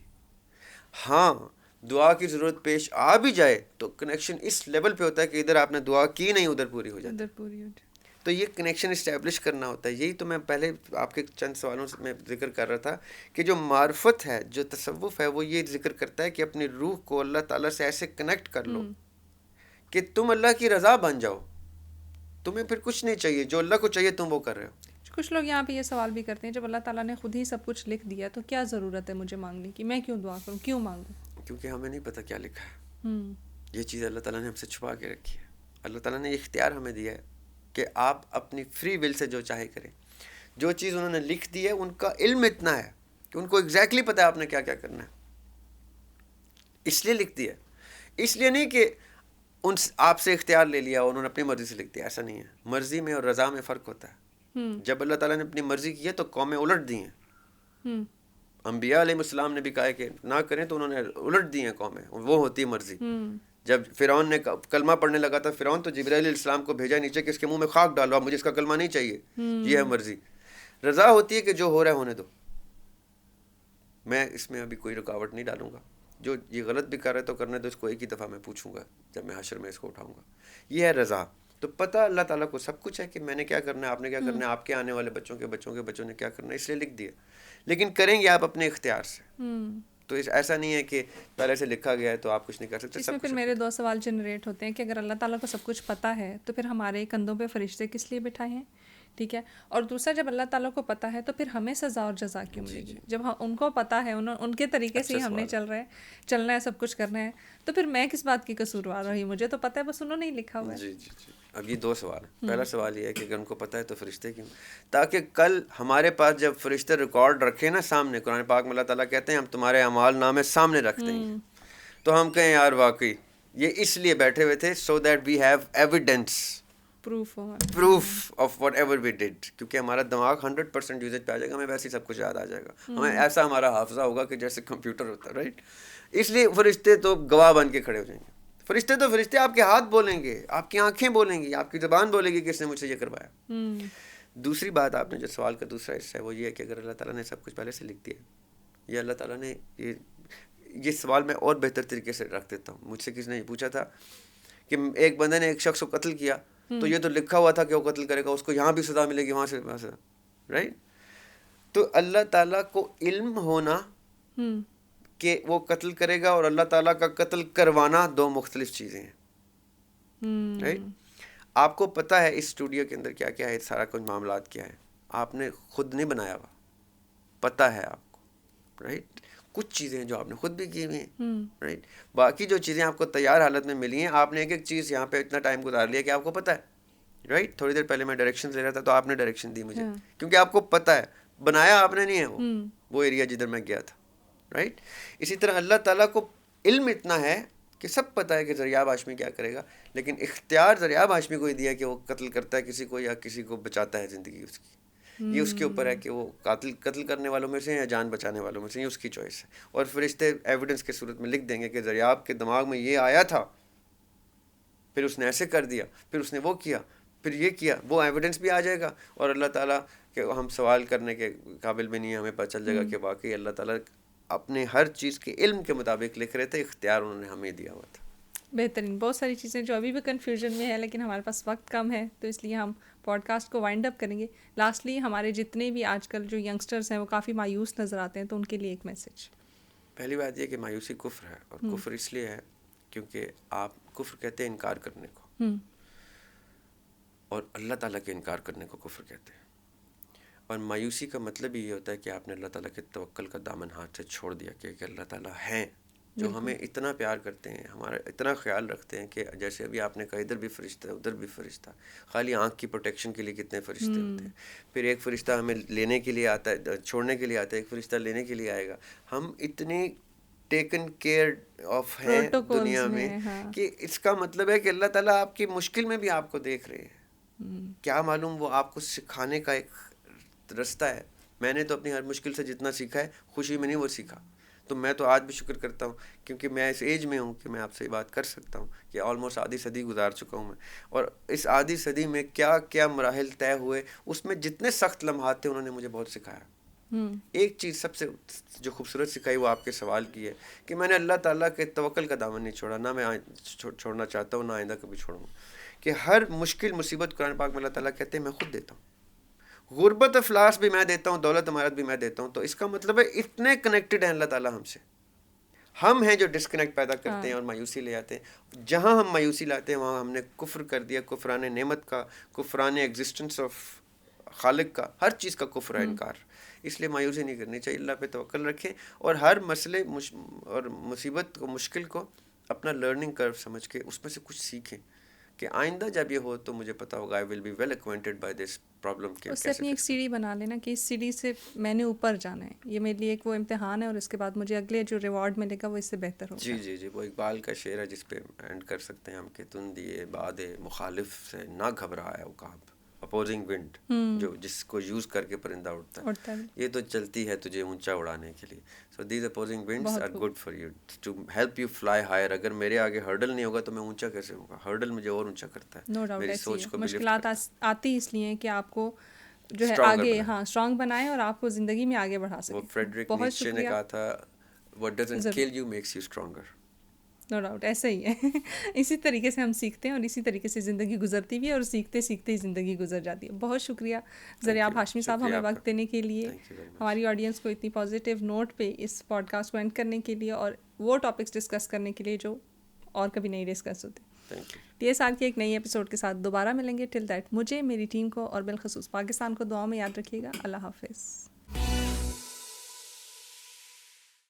ہاں, دعا کی ضرورت پیش آ بھی جائے تو کنیکشن اس لیول پہ ہوتا ہے کہ ادھر آپ نے دعا کی نہیں, ادھر پوری ہو جاتی ہے. تو یہ کنیکشن اسٹیبلش کرنا ہوتا ہے. یہی تو میں پہلے آپ کے چند سوالوں سے میں ذکر کر رہا تھا کہ جو معرفت ہے, جو تصوف ہے, وہ یہ ذکر کرتا ہے کہ اپنی روح کو اللہ تعالیٰ سے ایسے کنیکٹ کر لو کہ تم اللہ کی رضا بن جاؤ. تمہیں پھر کچھ نہیں چاہیے, جو اللہ کو چاہیے تم وہ کر رہے ہو. کچھ لوگ یہاں پہ یہ سوال بھی کرتے ہیں, جب اللہ تعالیٰ نے خود ہی سب کچھ لکھ دیا تو کیا ضرورت ہے مجھے مانگنے کی, میں کیوں دعا کروں, کیوں مانگوں؟ کیونکہ ہمیں نہیں پتہ کیا لکھا ہے. یہ چیز اللہ تعالیٰ نے ہم سے چھپا کے رکھی ہے. اللہ تعالیٰ نے یہ اختیار ہمیں دیا ہے کہ آپ اپنی فری ول سے جو چاہے کریں. جو چیز انہوں نے لکھ دی ہے ان کا علم اتنا ہے کہ ان کو ایگزیکٹلی پتہ ہے آپ نے کیا کیا کرنا ہے, اس لیے لکھ دیا. اس لیے نہیں کہ آپ سے اختیار لے لیا, انہوں نے اپنی مرضی سے لکھ دیا. ایسا نہیں ہے. مرضی میں اور رضا میں فرق ہوتا ہے. جب اللہ تعالیٰ نے اپنی مرضی کی ہے تو قومیں الٹ دی ہیں. انبیاء علیہ السلام نے بھی کہا کہ نہ کریں تو انہوں نے الٹ دی ہیں قومیں, وہ ہوتی ہے مرضی. جب فرعون نے کلمہ پڑھنے لگا تھا, فرعون تو جبرائیل علیہ السلام کو بھیجا نیچے کہ اس کے منہ میں خاک ڈالو, اب مجھے اس کا کلمہ نہیں چاہیے, یہ ہے مرضی. رضا ہوتی ہے کہ جو ہو رہا ہے ہونے دو, میں اس میں ابھی کوئی رکاوٹ نہیں ڈالوں گا. جو یہ غلط بھی کر رہا ہے تو کرنے دو, اس کو ایک ہی دفعہ میں پوچھوں گا جب میں حشر میں اس کو اٹھاؤں گا. یہ ہے رضا. تو پتہ اللہ تعالیٰ کو سب کچھ ہے کہ میں نے کیا کرنا ہے, آپ نے کیا کرنا ہے, آپ کے آنے والے بچوں کے بچوں کے بچوں نے کیا کرنا ہے, اس لیے لکھ دیا. لیکن کریں گے آپ اپنے اختیار سے. تو ایسا نہیں ہے کہ پہلے سے لکھا گیا ہے تو آپ کچھ نہیں کر سکتے. اس میں پھر میرے دو سوال جنریٹ ہوتے ہیں کہ اگر اللہ تعالیٰ کو سب کچھ پتہ ہے تو پھر ہمارے کندھوں پہ فرشتے کس لیے بٹھائے ہیں, ٹھیک ہے. اور دوسرا, جب اللہ تعالیٰ کو پتہ ہے تو پھر ہمیں سزا اور جزا کیوں ملے گی؟ جب ان کو پتہ ہے, ان کے طریقے سے ہی ہم نے چلنا ہے, سب کچھ کرنا ہے, تو پھر میں کس بات کی قصوروار رہی؟ مجھے تو پتہ ہے, بس انہوں نے ہی لکھا ہوا ہے. جی. اب یہ دو سوال ہیں. پہلا سوال یہ ہے کہ اگر ان کو پتہ ہے تو فرشتے کیوں, تاکہ کل ہمارے پاس جب فرشتے ریکارڈ رکھیں نا سامنے, قرآن پاک میں اللہ تعالیٰ کہتے ہیں ہم تمہارے اعمال نامے سامنے رکھ دیں گے, تو ہم کہیں یار واقعی یہ اس لیے بیٹھے ہوئے تھے so that we have evidence, proof of whatever we did. کیونکہ ہمارا دماغ 100% یوزیج پہ آ جائے گا, ہمیں ویسے ہی سب کچھ یاد آ جائے گا, ہمیں ایسا ہمارا حافظہ ہوگا کہ جیسے کمپیوٹر ہوتا ہے, رائٹ. اس لیے فرشتے تو گواہ بن کے کھڑے ہو جائیں گے. فرشتے آپ کے ہاتھ بولیں گے, آپ کی آنکھیں بولیں گی, آپ کی زبان بولے گی کہ اس نے مجھ سے یہ کروایا. دوسری بات, آپ نے جو سوال کا دوسرا حصہ ہے وہ یہ ہے کہ اگر اللہ تعالیٰ نے سب کچھ پہلے سے لکھ دیا, یا اللہ تعالیٰ نے یہ سوال میں اور بہتر طریقے سے رکھ دیتا ہوں. مجھ سے کسی نے یہ پوچھا تھا کہ ایک بندے نے ایک شخص کو قتل کیا تو یہ تو لکھا ہوا تھا کہ وہ قتل کرے گا, اس کو یہاں بھی سزا ملے گی, وہاں سے, رائٹ. تو اللہ تعالیٰ کو علم ہونا کہ وہ قتل کرے گا اور اللہ تعالیٰ کا قتل کروانا دو مختلف چیزیں ہیں, رائٹ. آپ کو پتہ ہے اس اسٹوڈیو کے اندر کیا کیا ہے, سارا کچھ معاملات کیا ہے, آپ نے خود نہیں بنایا ہوا, پتہ ہے آپ کو, رائٹ. کچھ چیزیں جو آپ نے خود بھی کی ہوئی ہیں, رائٹ. باقی جو چیزیں آپ کو تیار حالت میں ملی ہیں, آپ نے ایک ایک چیز یہاں پہ اتنا ٹائم گزار لیا کہ آپ کو پتہ ہے, رائٹ. تھوڑی دیر پہلے میں ڈائریکشن دے رہا تھا تو آپ نے ڈائریکشن دی مجھے, کیونکہ آپ کو پتہ ہے, بنایا آپ نے نہیں ہے وہ ایریا جدھر میں گیا تھا, رائٹ. اسی طرح اللہ تعالیٰ کو علم اتنا ہے کہ سب پتہ ہے کہ ذریعہ ہاشمی کیا کرے گا, لیکن اختیار ذریعہ ہاشمی کو ہی دیا کہ وہ قتل کرتا ہے کسی کو یا کسی کو بچاتا ہے زندگی اس کی. یہ اس کے اوپر ہے کہ وہ قتل کرنے والوں میں سے یا جان بچانے والوں میں سے، یہ اس کی چوائس ہے. اور فرشتے ایویڈنس کے صورت میں لکھ دیں گے کہ دریاب کے دماغ میں یہ آیا تھا، پھر اس نے ایسے کر دیا، پھر اس نے وہ کیا، پھر یہ کیا، وہ ایویڈنس بھی آ جائے گا. اور اللہ تعالیٰ کہ ہم سوال کرنے کے قابل بھی نہیں ہیں، ہمیں پتہ چل جائے گا کہ واقعی اللہ تعالیٰ اپنے ہر چیز کے علم کے مطابق لکھ رہے تھے، اختیار انہوں نے ہمیں دیا ہوا تھا. بہترین. بہت ساری چیزیں جو ابھی بھی کنفیوژن میں ہے، لیکن ہمارے پاس وقت کم ہے، تو اس لیے ہم پوڈ کاسٹ کو وائنڈ اپ کریں گے. لاسٹلی ہمارے جتنے بھی آج کل جو ینگسٹرز ہیں وہ کافی مایوس نظر آتے ہیں، تو ان کے لیے ایک میسج. پہلی بات یہ کہ مایوسی کفر ہے، اور کفر اس لیے ہے کیونکہ آپ کفر کہتے ہیں انکار کرنے کو، اور اللہ تعالیٰ کے انکار کرنے کو کفر کہتے ہیں. اور مایوسی کا مطلب ہی یہ ہوتا ہے کہ آپ نے اللہ تعالیٰ کے توکل کا دامن ہاتھ سے چھوڑ دیا، کہ اللہ تعالیٰ ہیں جو ہمیں اتنا پیار کرتے ہیں، ہمارا اتنا خیال رکھتے ہیں، کہ جیسے ابھی آپ نے کہا ادھر بھی فرشتہ ادھر بھی فرشتہ. خالی آنکھ کی پروٹیکشن کے لیے کتنے فرشتے ہوتے ہیں. پھر ایک فرشتہ ہمیں لینے کے لیے آتا ہے، چھوڑنے کے لیے آتا ہے، ایک فرشتہ لینے کے لیے آئے گا. ہم اتنی ٹیکن کیئر آف ہیں دنیا میں کہ اس کا مطلب ہے کہ اللہ تعالیٰ آپ کی مشکل میں بھی آپ کو دیکھ رہے ہیں. کیا معلوم وہ آپ کو سکھانے کا ایک رستہ ہے. میں نے تو اپنی ہر مشکل سے جتنا سیکھا ہے خوشی میں نہیں وہ سیکھا. تو میں تو آج بھی شکر کرتا ہوں کیونکہ میں اس ایج میں ہوں کہ میں آپ سے بات کر سکتا ہوں، کہ آلموسٹ آدھی صدی گزار چکا ہوں میں. اور اس آدھی صدی میں کیا کیا مراحل طے ہوئے، اس میں جتنے سخت لمحات تھے انہوں نے مجھے بہت سکھایا. ایک چیز سب سے جو خوبصورت سکھائی وہ آپ کے سوال کی ہے کہ میں نے اللہ تعالیٰ کے توکل کا دامن نہیں چھوڑا، نہ میں چھوڑنا چاہتا ہوں، نہ آئندہ کبھی چھوڑوں گا. کہ ہر مشکل مصیبت قرآن پاک میں اللہ تعالیٰ کہتے ہیں میں خود دیتا ہوں. غربت افلاس بھی میں دیتا ہوں، دولت امارت بھی میں دیتا ہوں. تو اس کا مطلب ہے اتنے کنیکٹڈ ہیں اللہ تعالیٰ ہم سے. ہم ہیں جو ڈسکنیکٹ پیدا کرتے ہیں اور مایوسی لے آتے ہیں. جہاں ہم مایوسی لاتے ہیں وہاں ہم نے کفر کر دیا، کفران نعمت کا، کفران ایگزسٹنس آف خالق کا، ہر چیز کا کفر ہے، انکار. اس لیے مایوسی نہیں کرنی چاہیے، اللہ پہ توکل رکھیں اور ہر مسئلے اور مصیبت کو، مشکل کو اپنا لرننگ کرو سمجھ کے اس میں سے کچھ سیکھیں کہ آئندہ جب یہ ہو تو مجھے پتا ہوگا I will be well acquainted by this problem. اس سے اپنی ایک سیڑھی بنا لینا کہ اس سیڑھی سے میں نے اوپر جانا ہے، یہ میرے لیے ایک وہ امتحان ہے، اور اس کے بعد مجھے اگلے جو ریوارڈ ملے گا وہ اس سے بہتر ہوگا. جی جی جی، وہ اقبال کا شعر ہے جس پہ اینڈ کر سکتے ہیں ہم کہ تن دیے باد مخالف سے نہ گھبرا ہے عقاب، اپوزنگ ونڈ جو جس کو یوز کر کے پرندہ اڑتا ہے، یہ تو چلتی ہے تجھے اونچا اڑانے کے لیے. So these opposing winds are good for you to help you fly higher. اگر میرے آگے ہرڈل نہیں ہوگا تو میں اونچا کیسے ہوگا؟ ہرڈل مجھے اور اونچا کرتا ہے. No doubt. میری سوچ کو مشکلات آتی اس لیے کہ آپ کو جو ہے آگے اسٹرانگ بنائے اور آپ کو زندگی میں آگے بڑھا سکے. وہ فریڈرک نیچے نے کہا تھا what doesn't kill you makes you stronger. No doubt ایسا ہی ہے. اسی طریقے سے ہم سیکھتے ہیں اور اسی طریقے سے زندگی گزرتی بھی ہے، اور سیکھتے سیکھتے ہی زندگی گزر جاتی ہے. بہت شکریہ ذریعہ ہاشمی صاحب ہمیں وقت دینے کے لیے، ہماری آڈینس کو اتنی پازیٹیو نوٹ پہ اس پوڈ کاسٹ کو اینڈ کرنے کے لیے، اور وہ ٹاپکس ڈسکس کرنے کے لیے جو اور کبھی نہیں ڈسکس ہوتے. ٹی ایس آر کے ایک نئی ایپیسوڈ کے ساتھ دوبارہ ملیں گے. ٹل دیٹ مجھے، میری ٹیم کو اور بالخصوص پاکستان کو دعاؤں میں یاد رکھیے گا. اللہ حافظ.